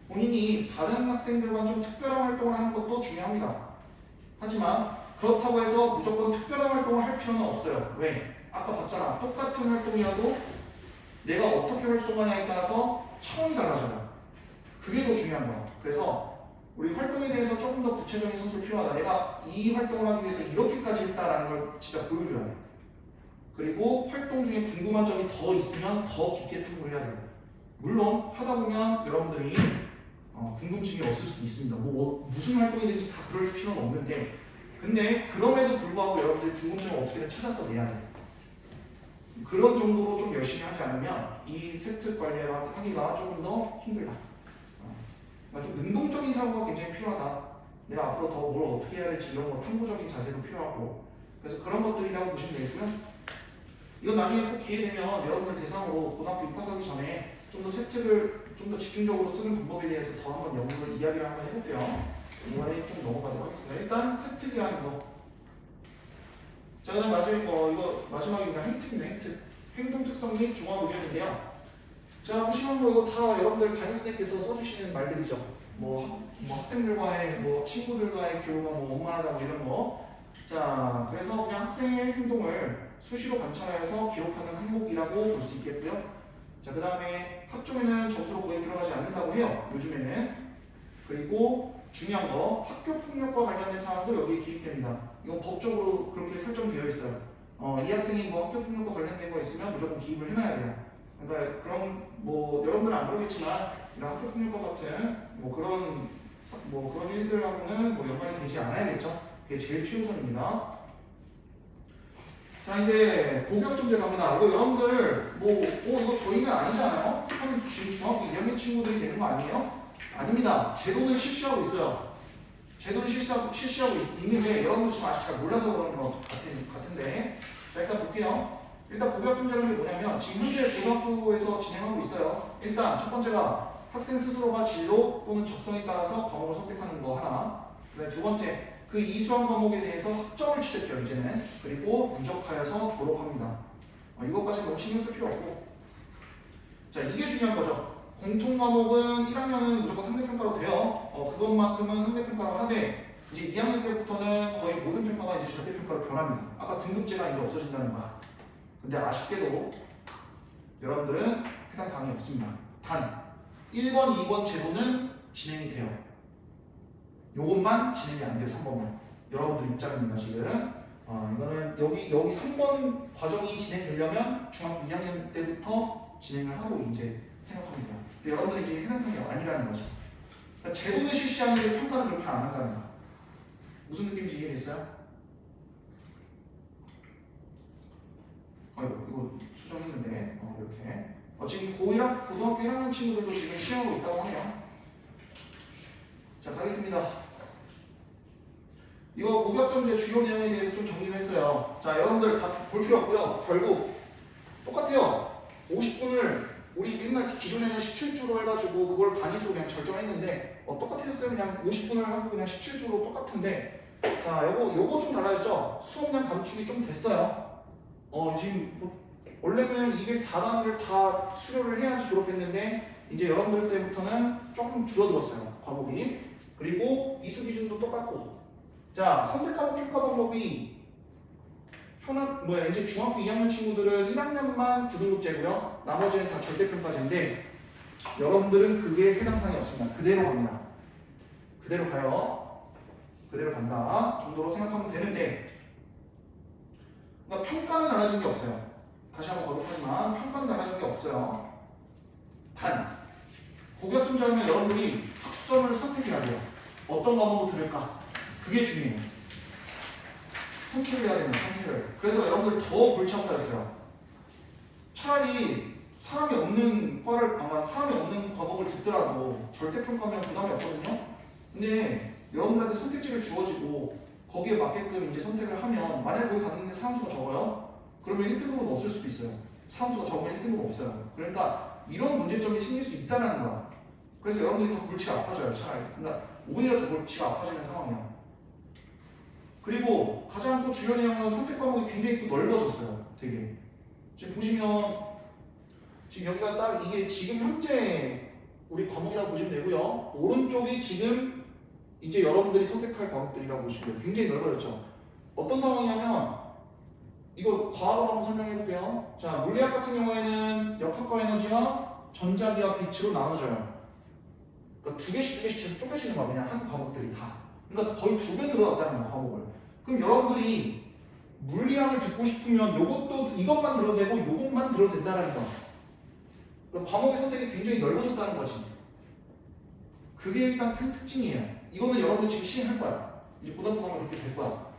본인이 다른 학생들과 좀 특별한 활동을 하는 것도 중요합니다. 하지만 그렇다고 해서 무조건 특별한 활동을 할 필요는 없어요. 왜? 아까 봤잖아. 똑같은 활동이어도 내가 어떻게 활동하냐에 따라서 차원이 달라져요. 그게 더 중요한 거야. 그래서 우리 활동에 대해서 조금 더 구체적인 선수가 필요하다. 내가 이 활동을 하기 위해서 이렇게까지 했다라는 걸 진짜 보여줘야 돼. 그리고 활동 중에 궁금한 점이 더 있으면 더 깊게 탐구를 해야 돼요. 물론 하다 보면 여러분들이 궁금증이 없을 수도 있습니다. 무슨 활동이 되는지 다 그럴 필요는 없는데 근데 그럼에도 불구하고 여러분들이 궁금증을 어떻게든 찾아서 내야 돼요. 그런 정도로 좀 열심히 하지 않으면 이 세트 관리를 하기가 조금 더 힘들다. 좀 능동적인 사고가 굉장히 필요하다. 내가 앞으로 더 뭘 어떻게 해야 될지 이런 거 탐구적인 자세도 필요하고 그래서 그런 것들이라고 보시면 되고요. 이건 나중에 꼭 기회 되면 여러분들 대상으로 고등학교 입학하기 전에 좀 더 세트를 좀 더 집중적으로 쓰는 방법에 대해서 더 한번 연구를 이야기를 한번 해볼게요. 이번에 좀 넘어가도록 하겠습니다. 일단 세특이라는 거. 자, 그다음 이거 마지막입니다. 행특. 행동 특성 및 종합 의견인데요. 자, 보시면 이거 다 여러분들 담임 선생님께서 써주시는 말들이죠. 뭐 학생들과의 친구들과의 교류가 원만하다 이런 거. 자, 그래서 그냥 학생의 행동을 수시로 관찰해서 기록하는 항목이라고 볼 수 있겠고요. 자, 그 다음에 학종에는 점수로 거의 들어가지 않는다고 해요. 요즘에는. 그리고 중요한 거 학교 폭력과 관련된 사항도 여기에 기입됩니다. 이건 법적으로 그렇게 설정되어 있어요. 이 학생이 학교 폭력과 관련된 거 있으면 무조건 기입을 해놔야 돼요. 그러니까 그런 여러분들은 안 그러겠지만 이런 학교 폭력과 같은 그런 일들하고는 연관이 되지 않아야겠죠. 그게 제일 최우선입니다. 자 이제 고교학점제 갑니다. 이거 여러분들 이거 저희는 아니잖아요. 지금 중학교 2학년 친구들이 되는 거 아니에요? 아닙니다. 제도는 실시하고 있어요. 제도는 실시하고 있는데 여러분들 지금 아직 잘 몰라서 그러는 것 같은데 자 일단 볼게요. 일단 고교학점제라는 게 뭐냐면 지금 현재 고등학교에서 진행하고 있어요. 일단 첫 번째가 학생 스스로가 진로 또는 적성에 따라서 과목을 선택하는 거 하나. 그다음에 두 번째 그 이수한 과목에 대해서 학점을 취득해요 이제는. 그리고 누적하여서 졸업합니다. 이것까지 너무 신경 쓸 필요 없고 자 이게 중요한 거죠. 공통 과목은 1학년은 무조건 상대평가로 돼요. 그것만큼은 상대평가로 하되 이제 2학년 때부터는 거의 모든 평가가 이제 절대평가로 변합니다. 아까 등급제가 이제 없어진다는 거야. 근데 아쉽게도 여러분들은 해당 사항이 없습니다. 단 1번, 2번 제도는 진행이 돼요. 요것만 진행이 안 돼요. 3번은. 여러분들 입장입니다. 지금. 이거는 여기 3번 과정이 진행되려면 중학교 2학년 때부터 진행을 하고 이제 생각하면 돼요. 근데 여러분들이 이제 해당 사항이 아니라는 거죠. 그러니까 제도는 실시하는데 평가는 그렇게 안 한다는 거야. 무슨 느낌인지 이해됐어요? 추정했는데 이렇게 지금 고1학 고등학교 1학년 친구들도 지금 시행하고 있다고 하네요. 자, 가겠습니다. 이거 고교학점제 주요 내용에 대해서 좀 정리를 했어요. 자, 여러분들 다 볼 필요 없고요. 결국 똑같아요. 50분을 우리 맨날 기존에는 17주로 해가지고 그걸 단위수로 그냥 결정했는데 똑같았어요. 그냥 50분을 하고 그냥 17주로 똑같은데 자, 요거 좀 달라졌죠? 수업량 감축이 좀 됐어요. 지금 원래는 204단위를 다 수료를 해야지 졸업했는데 이제 여러분들 때부터는 조금 줄어들었어요. 과목이. 그리고 이수 기준도 똑같고 자, 선택 과목 평가 방법이 이제 중학교 2학년 친구들은 1학년만 9등급제고요. 나머지는 다 절대평가제인데 여러분들은 그게 해당 사항이 없습니다. 그대로 갑니다. 그대로 가요. 그대로 간다 정도로 생각하면 되는데 그러니까 평가는 달라진 게 없어요. 다시 한번 거듭하지만 평가는 달라진 게 없어요. 단 고교학점제 하면 여러분들이 학점을 선택해야 돼요. 어떤 과목을 들을까? 그게 중요해요. 선택을 해야 됩니다. 선택을. 그래서 여러분들 더 골치 아파졌어요. 차라리 사람이 없는 사람이 없는 과목을 듣더라도 절대평가면 부담이 없거든요. 근데 여러분들한테 선택지를 주어지고 거기에 맞게끔 이제 선택을 하면 만약에 거기 갔는데 사함수가 적어요? 그러면 1등급은 없을 수도 있어요. 사함수가 적으면 1등급 없어요. 그러니까 이런 문제점이 생길 수 있다는 거야. 그래서 여러분들이 더 골치가 아파져요. 차라리. 그러니까 오히려 더 골치가 아파지는 상황이야. 그리고 가장 또 주요 내용은 선택 과목이 굉장히 또 넓어졌어요. 되게. 지금 보시면 지금 여기가 딱 이게 지금 현재 우리 과목이라고 보시면 되고요. 오른쪽이 지금 이제 여러분들이 선택할 과목들이라고 보시면 돼요. 굉장히 넓어졌죠. 어떤 상황이냐면 이거 과학으로 한번 설명해 볼게요. 자, 물리학 같은 경우에는 역학과 에너지와 전자기와 빛으로 나눠져요. 그러니까 두 개씩 해서 쪼개지는 거야. 그냥 한 과목들이 다. 그러니까 거의 2배 늘어났다는 거야, 과목을. 그럼 여러분들이 물리학을 듣고 싶으면 이것만 들어도 되고 이것만 들어도 된다는 거야. 그러니까 과목의 선택이 굉장히 넓어졌다는 거지. 그게 일단 큰 특징이에요. 이거는 여러분들 지금 시행할 거야. 이제 고등학교 가면 이렇게 될 거야.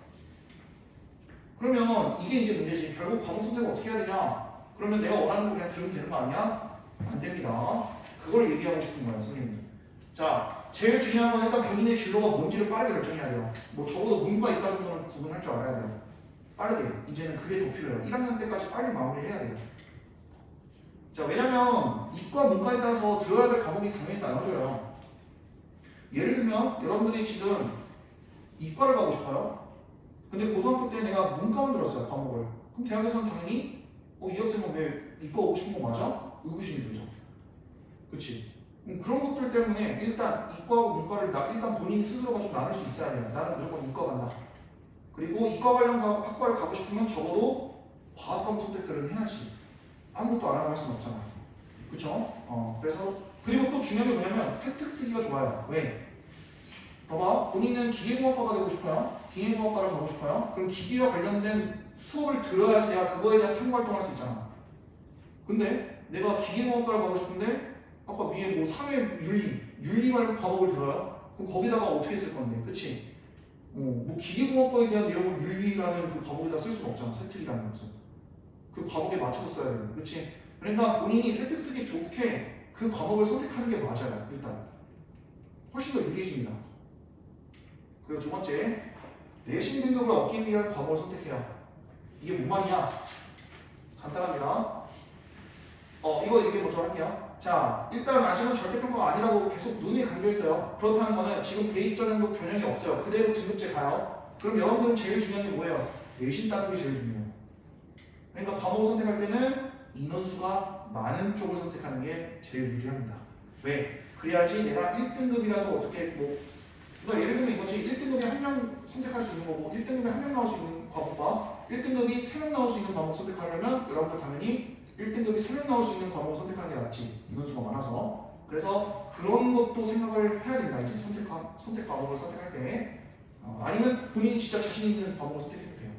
그러면 이게 이제 문제지. 결국 과목 선택을 어떻게 해야 되냐? 그러면 내가 원하는 거 그냥 들으면 되는 거 아니야? 안 됩니다. 그걸 얘기하고 싶은 거예요, 선생님. 자, 제일 중요한 건 일단 본인의 진로가 뭔지를 빠르게 결정해야 돼요. 적어도 문과 이과 정도는 구분할 줄 알아야 돼요. 빠르게. 이제는 그게 더 필요해요. 1학년 때까지 빨리 마무리해야 돼요. 자, 왜냐면 이과 문과에 따라서 들어야 될 과목이 당연히 나눠져요. 예를 들면 여러분들이 지금 이과를 가고 싶어요. 근데 고등학교 때 내가 문과만 들었어요, 과목을. 그럼 대학에서는 당연히 이 학생은 왜 이과 오고 싶은 거 맞아? 의구심이 들죠. 그치? 그런 것들 때문에 일단 이과하고 문과를 일단 본인이 스스로가 좀 나눌 수 있어야 돼요. 나는 무조건 이과 간다. 그리고 이과 관련 학과를 가고 싶으면 적어도 과학과목 선택들은 해야지. 아무것도 안 하고 할 수는 없잖아. 그쵸? 그래서 그리고 또 중요한 게 뭐냐면 세특 쓰기가 좋아요. 왜? 봐봐, 본인은 기계공학과가 되고 싶어요. 기계공학과를 가고 싶어요. 그럼 기계와 관련된 수업을 들어야지 내가 그거에 대한 탐구 활동할 수 있잖아. 근데 내가 기계공학과를 가고 싶은데 아까 위에 뭐 사회 윤리 관련 과목을 들어요. 그럼 거기다가 어떻게 쓸 건데, 그치? 뭐 기계공학과에 대한 내용을 윤리라는 그 과목에다 쓸 수가 없잖아. 세특이라는 것은. 그 과목에 맞춰서 써야 되는, 그치? 그러니까 본인이 세특 쓰기 좋게 그 과목을 선택하는 게 맞아요. 일단 훨씬 더 유리해집니다. 그리고 두 번째, 내신 등급을 얻기 위한 과목을 선택해야. 이게 뭔 말이냐? 간단합니다. 이게 먼저 할게요. 자, 일단 아시는 절대평가가 아니라고 계속 눈에 강조했어요. 그렇다는 거는 지금 대입 전형도 변형이 없어요. 그대로 등급제 가요. 그럼 여러분들은 제일 중요한 게 뭐예요? 내신 따는 게 제일 중요해요. 그러니까 과목을 선택할 때는 인원수가 많은 쪽을 선택하는 게 제일 유리합니다. 왜? 그래야지 내가 1등급이라도 어떻게 그러니까 예를 들면 이거지. 1등급이 1명 선택할 수 있는 거고 1등급이 1명 나올 수 있는 과목과 1등급이 3명 나올 수 있는 과목 선택하려면 여러분들 당연히 1등급이 3명 나올 수 있는 과목을 선택하는 게 낫지. 인원수가 많아서. 그래서 그런 것도 생각을 해야 된다. 이제 선택 과목을 선택할 때. 아니면 본인이 진짜 자신 있는 과목을 선택해도 돼요.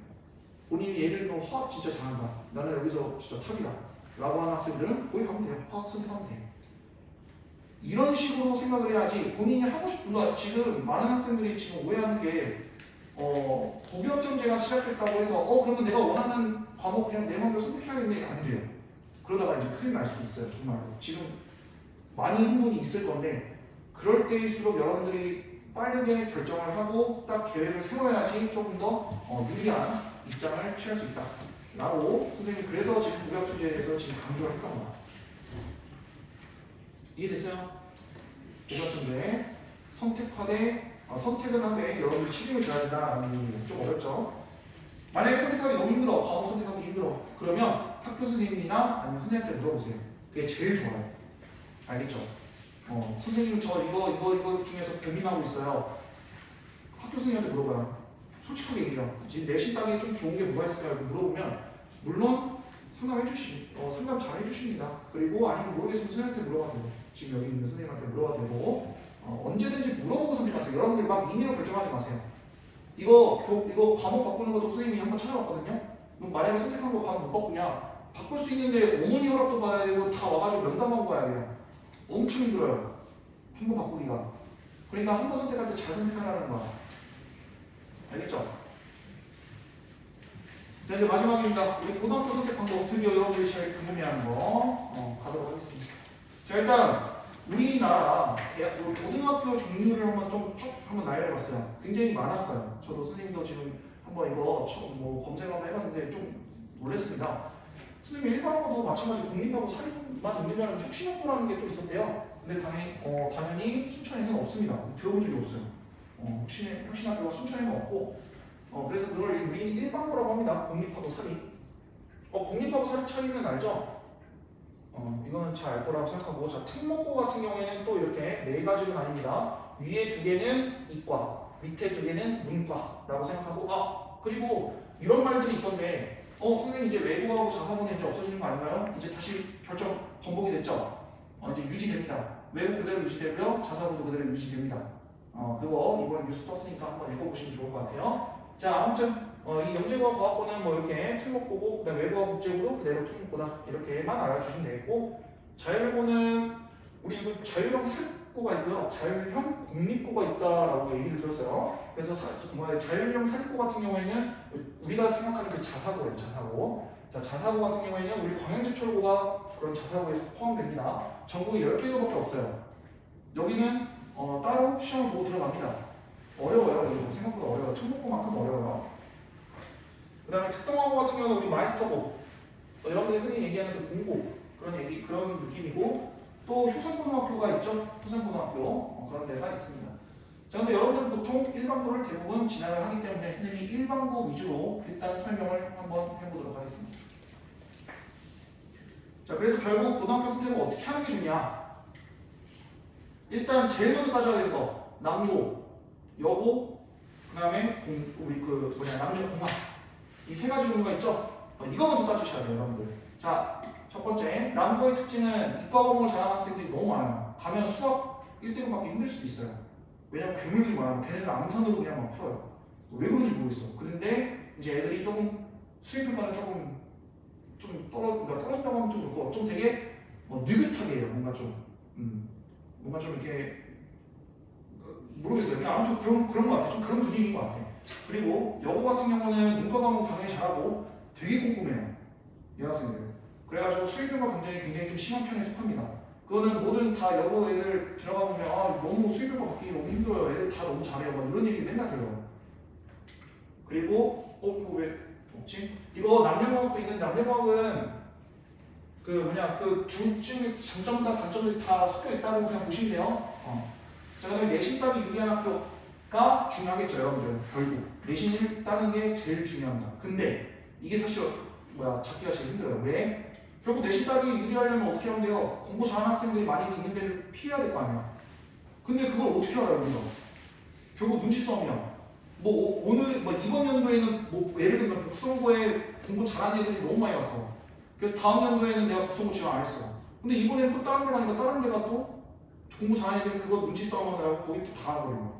본인이 예를 들면 화학 진짜 잘한다. 나는 여기서 진짜 탑이다. 라고 하는 학생들은 거기 가면 돼요. 화학 선택하면 돼요. 이런 식으로 생각을 해야지 본인이 하고 싶은 거. 지금 많은 학생들이 지금 오해하는 게 고교학점제가 시작됐다고 해서 그러면 내가 원하는 과목 그냥 내 마음대로 선택해야겠네. 안 돼요. 그러다가 이제 큰일 날 수도 있어요. 정말로. 지금 많이 흥분이 있을 건데 그럴 때일수록 여러분들이 빠르게 결정을 하고 딱 계획을 세워야지 조금 더 유리한 입장을 취할 수 있다. 라고 선생님이 그래서 지금 무역투자에서 지금 강조를 했던 거야. 이해됐어요? 무역투자에 선택하되 선택은 하되 여러분들이 책임을 져야 된다라는 얘기예요. 좀 어렵죠? 만약에 선택하기 너무 힘들어, 과목 선택하기 힘들어. 그러면 학교 선생님이나 아니면 선생님한테 물어보세요. 그게 제일 좋아요. 알겠죠? 선생님 저 이거 중에서 고민하고 있어요. 학교 선생님한테 물어봐요. 솔직하게 얘기해요. 지금 내신 따기에 좀 좋은 게 뭐가 있을까요? 이렇게 물어보면 물론 상담 잘 해주십니다. 그리고 아니면 모르겠으면 선생님한테 물어봐도 되고 지금 여기 있는 선생님한테 물어봐도 되고 언제든지 물어보고 선택하세요. 여러분들 막 임의로 결정하지 마세요. 이거 과목 바꾸는 것도 선생님이 한번 찾아봤거든요. 그럼 만약에 선택한 거 과목 못 바꾸냐? 바꿀 수 있는데 어머니 허락도 받아야 되고 다 와가지고 면담하고 가야 돼요. 엄청 힘들어요. 한 번 바꾸기가. 그러니까 한 번 선택할 때 잘 선택하라는 거야. 알겠죠? 자 이제 마지막입니다. 우리 고등학교 선택 방법 드디어 여러분들이 제일 궁금해하는 거 가도록 하겠습니다. 자 일단 우리나라 우리 고등학교 종류를 한번 쭉 한번 나열해봤어요. 굉장히 많았어요. 저도 선생님도 지금 한번 이거 검색 한번 해봤는데 좀 놀랐습니다. 선생님 일반고도 마찬가지 공립하고 사립만 있는 줄 알았는데 혁신학교라는 게 또 있었대요. 근데 당연히 순천에는 없습니다. 들어본 적이 없어요. 혁신학교가 순천에는 없고 그래서 그걸 우리 일반고라고 합니다. 공립하고 사립. 공립하고 사립 차이는 알죠? 이거는 잘 알 거라고 생각하고 자 특목고 같은 경우에는 또 이렇게 네 가지로 나뉩니다. 위에 두 개는 이과, 밑에 두 개는 문과라고 생각하고 그리고 이런 말들이 있던데 선생님 이제 외국하고 자사고는 이제 없어지는 거 아닌가요? 이제 다시 결정 번복이 됐죠? 이제 유지됩니다. 외국 그대로 유지되고요. 자사고도 그대로 유지됩니다. 그거 이번 뉴스 떴으니까 한번 읽어보시면 좋을 것 같아요. 자 아무튼 이 영재고와 과학고는 뭐 이렇게 특목고고 그다음 외국어 국제고도 그대로 특목고다 이렇게만 알아주시면 되겠고 자율고는 우리 이거 자율형 사립고가 있고요. 자율형 공립고가 있다라고 얘기를 들었어요. 그래서 자율형 사립고 같은 경우에는 우리가 생각하는 그 자사고예요. 자사고. 자 자사고 같은 경우에는 우리 광양제철고가 그런 자사고에 포함됩니다. 전국에 10개국밖에 없어요. 여기는 따로 시험을 보고 들어갑니다. 어려워요. 생각보다 어려워요. 특목고만큼 어려워요. 그 다음에 특성화고 같은 경우는 우리 마이스터고 여러분들이 흔히 얘기하는 그 공고 그런 느낌이고 또 효성고등학교가 있죠. 효성고등학교 그런 데가 있습니다. 자 근데 여러분들은 보통 일반고를 대부분 진학을 하기 때문에 선생님이 일반고 위주로 일단 설명을 한번 해보도록 하겠습니다. 자 그래서 결국 고등학교 선택을 어떻게 하는 게 좋냐? 일단 제일 먼저 따져야 되는 거 남고, 여고, 그 다음에 남녀공학 이 세 가지 종류가 있죠? 이거 먼저 따주셔야 돼요 여러분들. 자 첫 번째 남고의 특징은 이과 과목을 잘하는 학생들이 너무 많아요. 가면 수학 1등급 받기 힘들 수도 있어요. 왜냐면 괴물들이 많아요. 걔네는 암산으로 그냥 막 풀어요. 왜 그런지 모르겠어. 그런데 이제 애들이 조금 수행평가는 좀 떨어진다고 하면 좀 그렇고 좀 되게 느긋하게 해요. 뭔가 좀 이렇게 모르겠어요. 그냥 아무튼 그런 것 같아요. 좀 그런 분위기인 것 같아요. 그리고 여고 같은 경우는 문과 과목 당연히 잘하고 되게 꼼꼼해요. 여학생들. 그래가지고 수행평가 굉장히 좀 심한 편에 속합니다. 그거는 모든 다 여고 애들 들어가 보면 너무 수행평가 받기 너무 힘들어요. 애들 다 너무 잘해요. 막 이런 얘기 맨날 들어요. 그리고 이거 왜 없지? 이거 남녀공학도 있는데 남녀공학은 그 둘 중에 장점과 단점들이 다 섞여 있다고 그냥 보시면 돼요. 자, 그다음에 내신 따기 유리한 학교가 중요하겠죠, 여러분들. 결국 내신을 따는 게 제일 중요합니다. 근데 이게 사실 찾기가 제일 힘들어요. 왜? 결국 내신 따기 유리하려면 어떻게 하면 돼요? 공부 잘하는 학생들이 많이 있는 데를 피해야 될 거 아니야. 근데 그걸 어떻게 알아요, 우리가? 결국 눈치 싸움이야. 이번 연도에는 예를 들면 복성고에 공부 잘하는 애들이 너무 많이 왔어. 그래서 다음 연도에는 내가 복성고 지원 안 했어. 근데 이번에는 또 다른 데 가니까 다른 데가 또 공부 잘하는 애들이 그거 눈치 싸움하느라고 거기 또 당하버린 거야.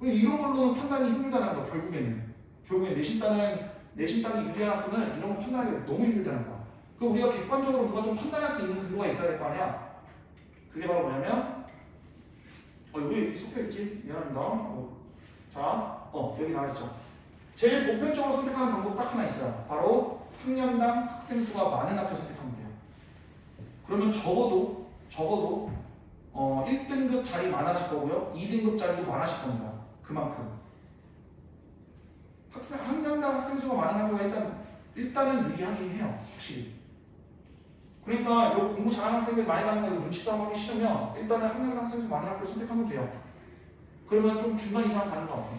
이런 걸로는 판단이 힘들다는 거야, 결국에는. 결국엔 내신 따기 유리한 학교는 이런 거 판단하기가 너무 힘들다는 거야. 그럼 우리가 객관적으로 뭔가 좀 판단할 수 있는 근거가 있어야 될 거 아니야? 그게 바로 뭐냐면, 왜 여기 섞여있지? 미안합니다. 자, 여기 나와있죠. 제일 보편적으로 선택하는 방법 딱 하나 있어요. 바로 학년당 학생 수가 많은 학교 선택하면 돼요. 그러면 적어도 1등급 자리 많아질 거고요. 2등급 자리도 많아질 겁니다. 그만큼. 학년당 학생 수가 많은 학교가 일단은 유리하긴 해요. 확실히. 그러니까 요 공부 잘하는 학생들 많이 가는 거 눈치 싸움 하기 싫으면 일단은 학년당 학생 수 많은 학교 선택하면 돼요. 그러면 좀 중간 이상 가는 것 같아요.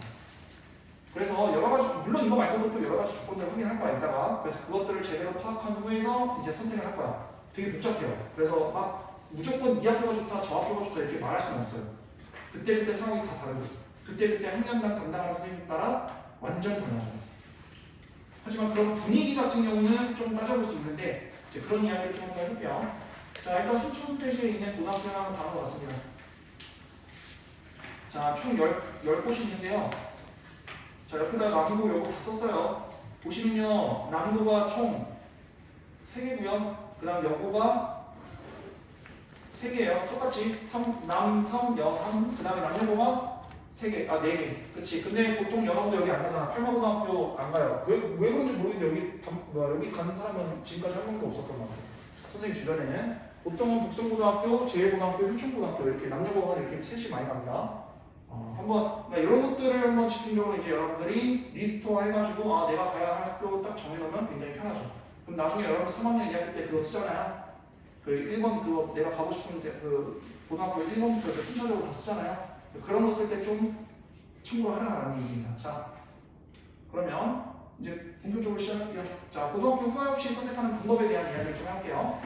그래서 여러 가지, 물론 이거 말고도 또 여러 가지 조건들을 확인할 거야, 이따가. 그래서 그것들을 제대로 파악한 후에서 이제 선택을 할 거야. 되게 복잡해요. 그래서 막 무조건 이 학교가 좋다, 저 학교가 좋다 이렇게 말할 수는 없어요. 그때그때 상황이 다 다르고, 그때그때 학년당 담당하는 선생님 따라 완전 달라져요. 하지만 그런 분위기 같은 경우는 좀 따져볼 수 있는데, 이제 그런 이야기를 좀 한번 해볼게요. 자, 일단 순천 대시에 있는 고등학교 하나 다음 것 같습니다. 자, 총 10곳이 있는데요. 자, 옆에다 남고 여고 다 썼어요. 보시면요, 남고가 총 3개고요. 그 다음 여고가 3개예요. 똑같이 남, 성, 여, 상. 그 다음에 남여고가 3개, 4개. 그치. 근데 보통 여러분들 여기 안 가잖아. 팔마고등학교 안 가요. 왜 그런지 모르겠는데 여기 가는 사람은 지금까지 한 명도 없었던 것 같아요. 선생님 주변에는. 보통은 북성고등학교, 제일고등학교, 효천고등학교 이렇게 남녀고가 이렇게 셋이 많이 갑니다. 한번 이런 것들을 한번 집중적으로 이제 여러분들이 리스트화 해가지고 내가 가야 할 학교 딱 정해놓으면 굉장히 편하죠. 그럼 나중에 여러분 3학년 2학기 때 그거 쓰잖아요. 그 1번 그거 내가 가고 싶은 그 고등학교 1번부터 이렇게 순서적으로 다 쓰잖아요. 그런 거 쓸 때 좀 참고를 하라는 얘기입니다. 자, 그러면 이제 본격적으로 시작할게요. 자, 고등학교 후회 없이 선택하는 방법에 대한 이야기를 좀 할게요.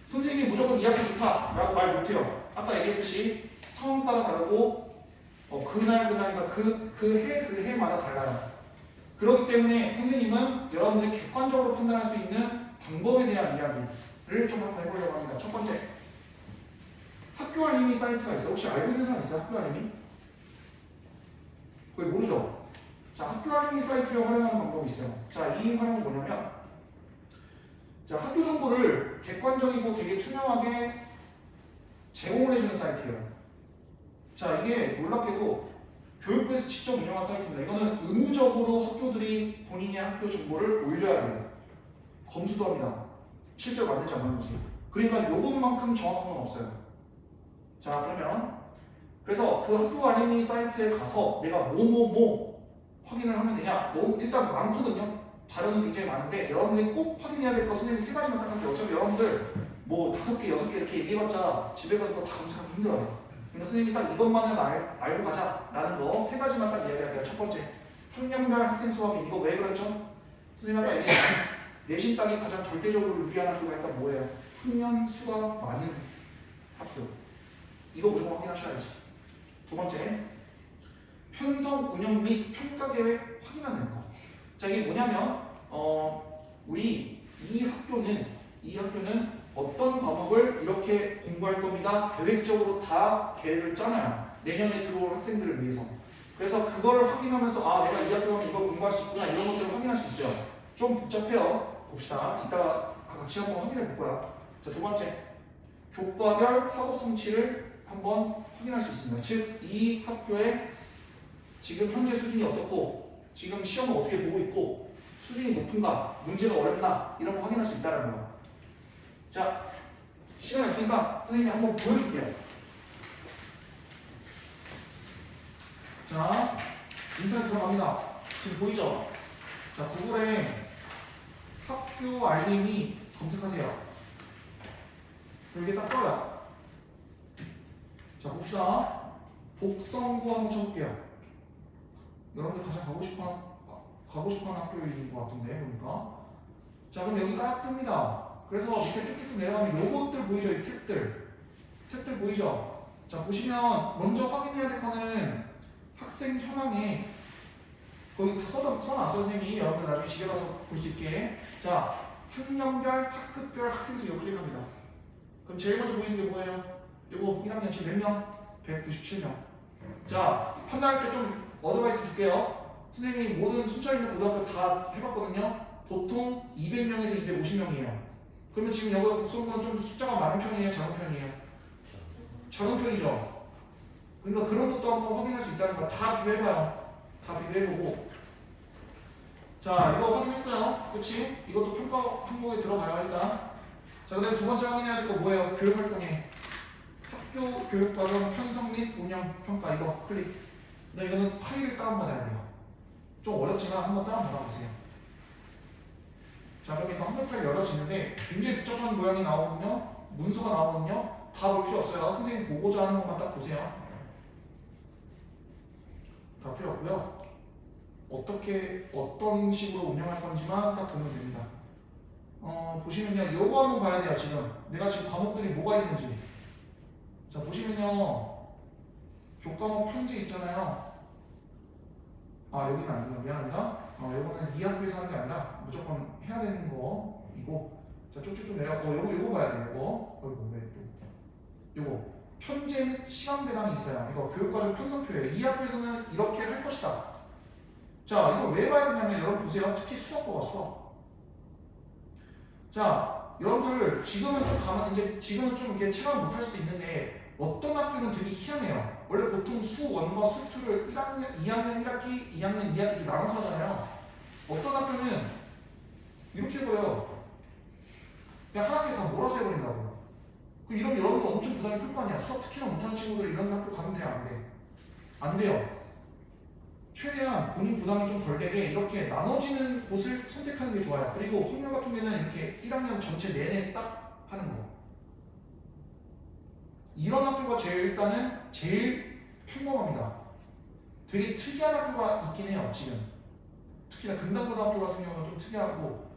선생님이 무조건 이 학교 좋다라고 말 못해요. 아까 얘기했듯이 상황 따라 다르고 그러니까 그 해마다 달라요. 그렇기 때문에 선생님은 여러분들이 객관적으로 판단할 수 있는 방법에 대한 이야기를 좀 한번 해보려고 합니다. 첫 번째, 학교 알림이 사이트가 있어요. 혹시 알고 있는 사람 있어요? 학교 알림이? 그걸 모르죠? 자, 학교 알림이 사이트를 활용하는 방법이 있어요. 자, 이 활용은 뭐냐면, 자, 학교 정보를 객관적이고 되게 투명하게 제공을 해주는 사이트예요. 자, 이게 놀랍게도 교육부에서 직접 운영한 사이트입니다. 이거는 의무적으로 학교들이 본인의 학교 정보를 올려야 돼요. 검수도 합니다. 실제로 맞는지 안 맞는지. 그러니까 요것만큼 정확한 건 없어요. 자, 그러면 그래서 그 학교 알림이 사이트에 가서 내가 뭐뭐뭐 확인을 하면 되냐? 너무 일단 많거든요. 자료는 굉장히 많은데 여러분들이 꼭 확인해야 될 거 선생님 3가지만 딱 할게요. 어차피 여러분들 뭐 5개, 6개 이렇게 얘기해봤자 집에 가서 그거 다 검색하기 힘들어요. 그러니까 선생님이 딱 이것만은 알고 가자라는 거 3가지만 딱 이야기할게요. 첫 번째, 학년별 학생 수 확인. 이거 왜 그랬죠? 선생님 아까 얘기했잖아요. 내신 땅이 가장 절대적으로 유리한 학교가 일단 뭐예요? 학년 수가 많은 학교. 이거 무조건 확인하셔야지. 두 번째, 편성 운영 및 평가 계획 확인하는 거. 자, 이게 뭐냐면 우리 이 학교는 어떤 과목을 이렇게 공부할 겁니다. 계획적으로 다 계획을 짜놔요. 내년에 들어올 학생들을 위해서. 그래서 그거를 확인하면서 내가 이 학교 가면 이걸 공부할 수 있구나 이런 것들을 확인할 수 있어요. 좀 복잡해요. 봅시다. 이따가 같이 한번 확인해 볼 거야. 자, 두 번째, 교과별 학업 성취를 한번 확인할 수 있습니다. 즉, 이 학교의 지금 현재 수준이 어떻고 지금 시험을 어떻게 보고 있고 수준이 높은가, 문제가 어렵나 이런 거 확인할 수 있다는 거야. 자, 시간이 없으니까 선생님이 한번 보여줄게요. 자, 인터넷 들어갑니다. 지금 보이죠? 자, 구글에 학교 알림이 검색하세요. 여기 딱 떠요. 자, 봅시다. 복성고 한번 쳐볼게요. 여러분들 가장 가고 싶어하는 학교인 것 같은데 보니까. 자, 그럼 여기 딱 뜹니다. 그래서 밑에 쭉쭉쭉 내려가면 요것들 보이죠? 이 탭들 보이죠? 자, 보시면 먼저 확인해야 될 거는 학생 현황에 거기 다 써놨어요, 선생님이. 여러분 나중에 집에 가서 볼 수 있게. 자, 학년별, 학급별 학생 수 이거 클릭합니다. 그럼 제일 먼저 보이는 게 뭐예요? 요거 1학년 지금 몇 명? 197명. 자, 판단할 때 좀 어드바이스 줄게요. 선생님이 모든 순차 있는 고등학교 다 해봤거든요. 보통 200명에서 250명이에요. 그러면 지금 여기 국성고는 좀 숫자가 많은 편이에요? 작은 편이에요? 작은 편이죠. 그러니까 그런 것도 한번 확인할 수 있다는 거 다 비교해봐요. 다 비교해보고. 자, 이거 확인했어요. 그치? 이것도 평가 항목에 들어가야 한다. 자, 그다음에 두 번째 확인해야 될 거 뭐예요? 교육활동에 학교 교육과정 편성 및 운영 평가 이거 클릭. 근데 이거는 파일을 다운받아야 돼요. 좀 어렵지만 한번 다운받아보세요. 자, 그럼 이거 한글 파일 열어지는데 굉장히 복잡한 모양이 나오거든요. 문서가 나오거든요. 다 볼 필요 없어요. 선생님 보고자 하는 것만 딱 보세요. 다 필요 없고요. 어떤 식으로 운영할 건지만 딱 보면 됩니다. 보시면요. 요거 한번 봐야 돼요. 지금 내가 지금 과목들이 뭐가 있는지. 자, 보시면요. 교과목 편지 있잖아요. 여기는 아니구나. 미안합니다. 요거는 이 학교에서 하는 게 아니라 무조건 해야 되는 거이고. 자, 쭉쭉쭉 내려. 요거 봐야 돼요. 요거 왜 또? 요거 편제 및 시간 배당이 있어요. 이거 교육과정 편성표예요. 이 학교에서는 이렇게 할 것이다. 자, 이걸 왜 봐야 되냐면 여러분 보세요. 특히 수학과가 수학. 자, 여러분들 지금은 지금은 좀 이렇게 체감 못할 수도 있는데 어떤 학교는 되게 희한해요. 원래 보통 수1과 수2를 2학년 1학기, 2학년 2학기 나눠서 하잖아요. 어떤 학교는 이렇게 해버려요. 그냥 한 학기에 다 몰아서 해버린다고. 그럼 이러면 여러분들 엄청 부담이 클 거 아니야. 수학 특히나 못하는 친구들 이런 학교 가면 돼요? 안 돼? 안 돼요. 최대한 본인 부담이 좀 덜 되게 이렇게 나눠지는 곳을 선택하는 게 좋아요. 그리고 확률 같은 경우에는 이렇게 1학년 전체 내내 딱 하는 거. 이런 학교가 제일 평범합니다. 되게 특이한 학교가 있긴 해요. 지금 특히나 금단고등학교 같은 경우는 좀 특이하고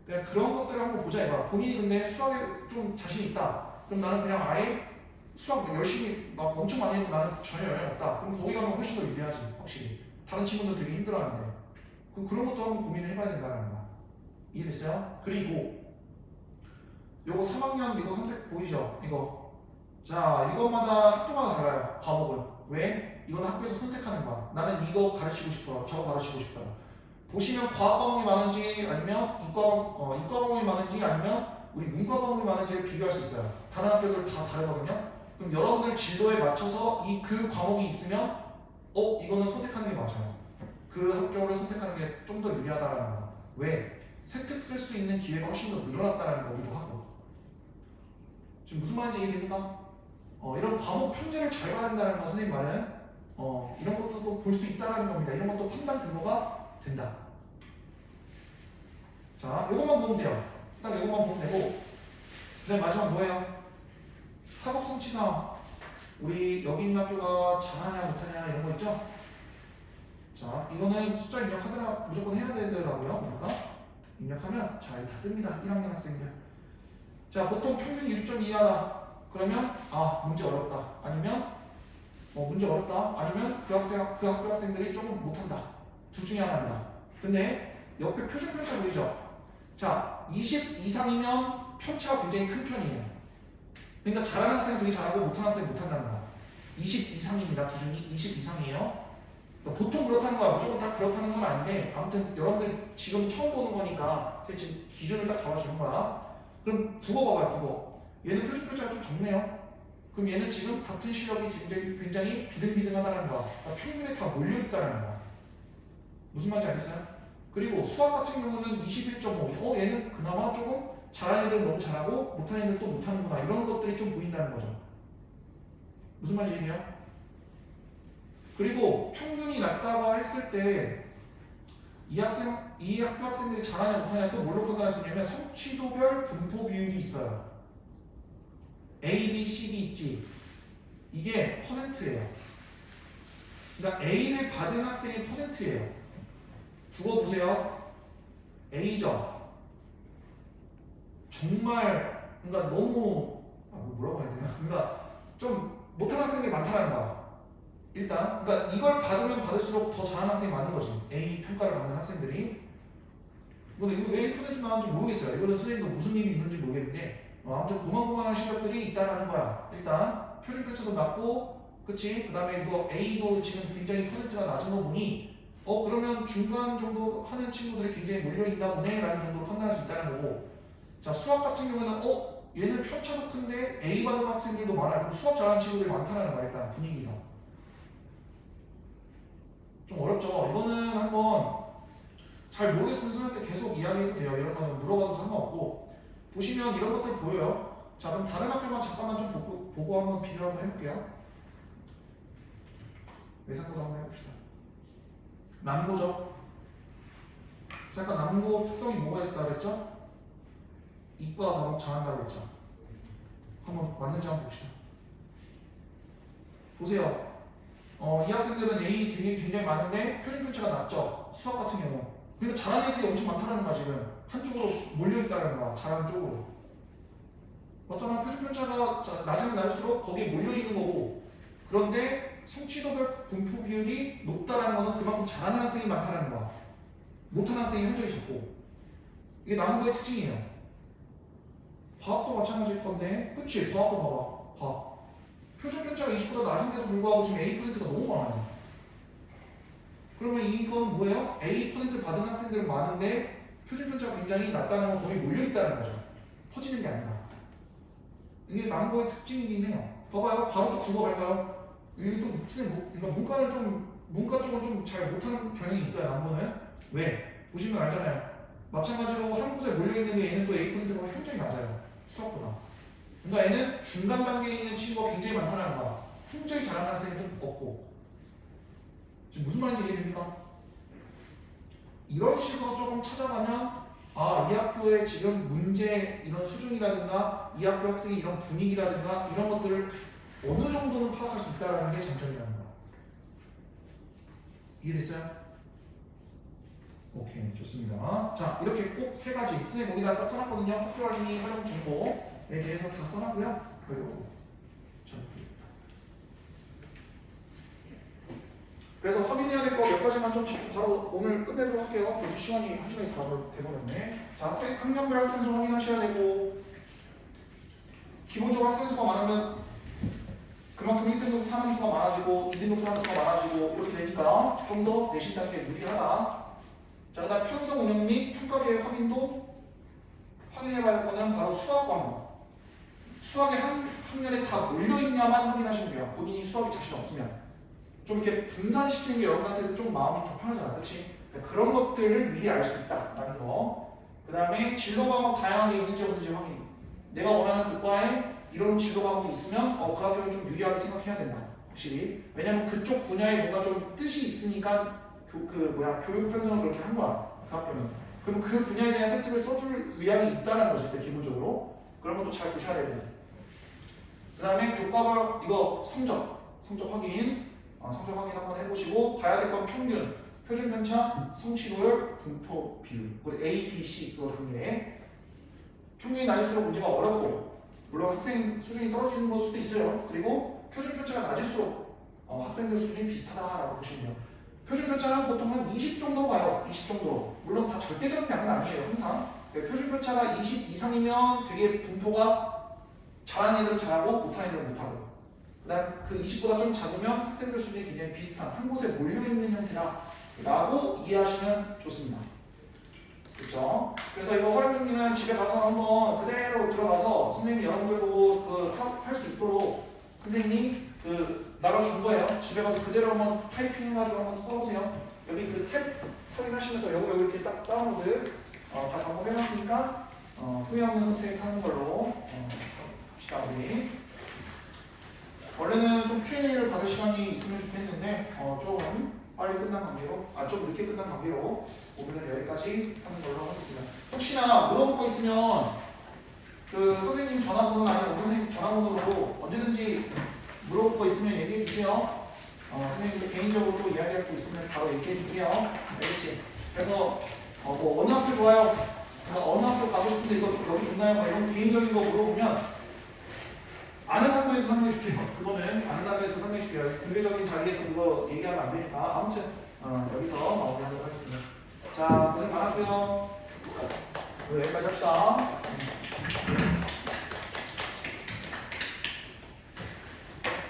그냥 그런 것들을 한번 보자 이거야. 본인이 근데 수학에 좀 자신 있다. 그럼 나는 그냥 아예 수학 열심히 막 엄청 많이 해도 나는 전혀 영향 없다. 그럼 거기 가면 훨씬 더 유리하지. 확실히 다른 친구들 되게 힘들어하는데 그런 것도 한번 고민을 해봐야 된다는 거야. 이해됐어요? 그리고 요거 3학년 이거 선택 보이죠? 이거 자 이것마다 학교마다 달라요. 과목은 왜? 이건 학교에서 선택하는 거야. 나는 이거 가르치고 싶어. 저거 가르치고 싶다. 보시면 과학 과목이 많은지 아니면 이과 과목이 많은지 아니면 우리 문과 과목이 많은지를 비교할 수 있어요. 다른 학교들 다 다르거든요. 그럼 여러분들 진로에 맞춰서 그 과목이 있으면 이거는 선택하는 게 맞아요. 그 학교를 선택하는 게 좀 더 유리하다는 거야. 왜? 세특 쓸 수 있는 기회가 훨씬 더 늘어났다는 거기도 하고. 지금 무슨 말인지 이해됩니까? 이런 과목 편제를 잘 봐야 된다는 거 선생님 말은 이런 것도 또 볼 수 있다는 겁니다. 이런 것도 판단 근거가 된다. 자, 이것만 보면 돼요. 딱 이것만 보면 되고 그다음 마지막 뭐예요? 학업 성취상 우리 여기 있는 학교가 잘하냐 못하냐 이런 거 있죠? 자, 이거는 숫자 입력하더라 무조건 해야 되더라고요. 그러니까 입력하면 잘 다 뜹니다. 1학년 학생들. 자, 보통 평균 6점 이하다. 그러면 문제 어렵다. 아니면 문제 어렵다. 아니면 그 학교 학생들이 좀 못한다. 둘 중에 하나입니다. 근데 옆에 표준 편차 보이죠? 자, 20 이상이면 편차가 굉장히 큰 편이에요. 그러니까 잘하는 학생은 되게 잘하고 못하는 학생은 못한다는 거야. 20 이상입니다. 기준이 20 이상이에요. 그러니까 보통 그렇다는 거야. 무조건 다 그렇다는 건 아닌데 아무튼 여러분들 지금 처음 보는 거니까 지금 기준을 딱 잡아주는 거야. 그럼 국어 봐봐요. 국어. 얘는 표준 편차가 좀 적네요. 그럼 얘는 지금 같은 실력이 굉장히 비등비등하다는 거야. 그러니까 평균에 다 몰려있다는 거야. 무슨 말인지 알겠어요? 그리고 수학 같은 경우는 21.5. 얘는 그나마 조금 잘하는 애들은 너무 잘하고 못하는 애들은 또 못하는구나. 이런 것들이 좀 보인다는 거죠. 무슨 말인지 이해해요? 그리고 평균이 낮다가 했을 때 이 학교 학생들이 잘하냐 못하냐 또 뭘로 판단할 수 있냐면 성취도별 분포 비율이 있어요. A, B, C, D 있지. 이게 퍼센트예요. 그러니까 A를 받은 학생이 퍼센트예요. 국어 보세요. A죠. 정말 그러니까 너무 뭐라고 해야 되나? 그러니까 좀 못하는 학생들이 많다는 거야. 일단 그러니까 이걸 받으면 받을수록 더 잘하는 학생이 많은 거지. A 평가를 받는 학생들이. 근데 이거 왜 1% 나왔는지 모르겠어요. 이거는 선생님도 무슨 일이 있는지 모르겠는데 아무튼 고만고만한 실력들이 있다라는 거야. 일단 표준 편차도 낮고 그치? 그 다음에 이거 A도 지금 굉장히 퍼센트가 낮은 거 보니 그러면 중간 정도 하는 친구들이 굉장히 몰려있나 보네 라는 정도로 판단할 수 있다는 거고 자 수학 같은 경우는 얘는 편차도 큰데 A 받은 학생들도 많아. 그럼 수학 잘하는 친구들이 많다는 거야. 일단 분위기가 좀 어렵죠. 이거는 한번 잘 모르겠으면 선생님한테 계속 이야기해도 돼요. 이런 거는 물어봐도 상관없고 보시면 이런 것들 보여요. 자, 그럼 다른 학교만 잠깐만 좀 보고 한번 비교 한번 해볼게요. 외상고도 한번 해봅시다. 남고죠. 잠깐 남고 특성이 뭐가 있다 그랬죠? 이과 과목 잘한다고 했죠. 한번 맞는지 한번 봅시다. 보세요. 이 학생들은 A 굉장히 많은데 표준 편차가 낮죠. 수학 같은 경우. 그러니까 잘하는 애들이 엄청 많다는 거야 지금. 한쪽으로 몰려있다는 거야. 잘하는 쪽으로. 어쩌면 표준 편차가 낮으면 낮을수록 거기에 몰려있는 거고, 그런데 성취도별 분포 비율이 높다는 거는 그만큼 잘하는 학생이 많다는 거야. 못하는 학생이 현저히 적고. 이게 남고의 특징이에요. 과학도 마찬가지일 건데, 그치? 과학도 봐봐. 과학. 표준 편차가 20보다 낮은데도 불구하고 지금 A%가 너무 많아요. 그러면 이건 뭐예요? A% 받은 학생들은 많은데 표준 편차가 굉장히 낮다는 건 거의 몰려있다는 거죠. 퍼지는 게 아니라. 이게 남고의 특징이긴 해요. 봐봐요. 바로 또 국어 갈까요? 이게 또 그러니까 문과 쪽은 좀 잘 못하는 경향이 있어요. 남고는. 왜? 보시면 알잖아요. 마찬가지로 한 곳에 몰려있는데 얘는 또 A%가 현저히 낮아요. 수학보다. 그러니까 얘는 중간 단계에 있는 친구가 굉장히 많다는 거야. 굉장히 잘하는 학생이 좀 없고. 지금 무슨 말인지 이해됩니까? 이런 식으로 조금 찾아가면 이 학교의 지금 문제 이런 수준이라든가 이 학교 학생의 이런 분위기라든가 이런 것들을 어느 정도는 파악할 수 있다는 게 장점이라는 거야. 이해됐어요? 오케이, 좋습니다. 자, 이렇게 꼭 세 가지 선생님 거기다 딱 써놨거든요. 학교 활용이 활용 정보에 대해서 다 써놨고요. 그리고 그래서 확인해야 될 거 몇 가지만 좀 짚고 바로 오늘 끝내도록 할게요. 벌써 시간이 1시간이 다 돼버렸네. 자, 학년별 학생 수 확인하셔야 되고, 기본적으로 학생 수가 많으면 그만큼 1등급 사람 수가 많아지고 2등급 사람 수가 많아지고 이렇게 되니까 좀 더 내신 단계에 유리하다. 자, 그다음 편성 운영 및 평가 계획 확인도 확인해봐야 할 거는 바로 수학 과목. 수학에 한 학년에 다 몰려있냐만 확인하시면 돼요. 본인이 수학에 자신 없으면. 좀 이렇게 분산시키는 게 여러분한테도 좀 마음이 더 편하잖아, 그렇지? 그런 것들을 미리 알 수 있다라는 거. 그 다음에 진로 과목 다양한 게 있는지 없는지 확인. 내가 원하는 그 과에 이런 진로 과목이 있으면 그 학교는 좀 유리하게 생각해야 된다, 확실히. 왜냐면 그쪽 분야에 뭔가 좀 뜻이 있으니까 교육 편성을 그렇게 한 거야, 그 학교는. 그럼 그 분야에 대한 세트를 써줄 의향이 있다는 거지, 일단 기본적으로. 그런 것도 잘 보셔야 되고. 그 다음에 교과별 이거 성적 확인. 성적 확인 한번 해보시고 봐야 될 건 평균, 표준 편차, 성취도율, 분포 비율, 그리고 A, B, C 그거 단계. 평균이 낮을수록 문제가 어렵고, 물론 학생 수준이 떨어지는 걸 수도 있어요. 그리고 표준 편차가 낮을수록 학생들 수준이 비슷하다라고 보시면 돼요. 표준 편차는 보통 한 20 정도로 가요. 20 정도로. 물론 다 절대적인 양은 아니에요. 항상. 표준 편차가 20 이상이면 되게 분포가 잘하는 애들은 잘하고 못하는 애들은 못하고. 그다음 그 20보다 좀 작으면 학생들 수준이 굉장히 비슷한 한 곳에 몰려있는 형태다라고 이해하시면 좋습니다. 그렇죠? 그래서 이거 활용 준비는 집에 가서 한번 그대로 들어가서 선생님이 여러분들 보고 할 수 있도록 선생님이 나눠준 거예요. 집에 가서 그대로 한번 타이핑해가지고 한번 써보세요. 여기 그 탭 확인하시면서 여기 이렇게 딱 다운로드 다 작업해놨으니까 후회 없는 선택하는 걸로 합시다 우리. 원래는 좀 Q&A를 받을 시간이 있으면 좋겠는데 조금 빨리 끝난 관계로 좀 늦게 끝난 관계로 오늘은 여기까지 하는 걸로 하겠습니다. 혹시나 물어볼 거 있으면 그 선생님 전화번호나 아니면 선생님 전화번호로 언제든지 물어볼 거 있으면 얘기해 주세요. 선생님들 개인적으로 또 이야기할 거 있으면 바로 얘기해 줄게요. 알겠지? 그래서 뭐 어느 학교 좋아요? 어느 학교 가고 싶은데 이거 여기 좋나요? 뭐 이런 개인적인 거 물어보면 아는 학교에서 설명해 줄게요. 그거는 아는 학교에서 설명해 줄게요. 공개적인 자리에서 그거 얘기하면 안 되니까. 아무튼 여기서 마무리하도록 하겠습니다. 자, 고생 많았고요. 여기까지 합시다.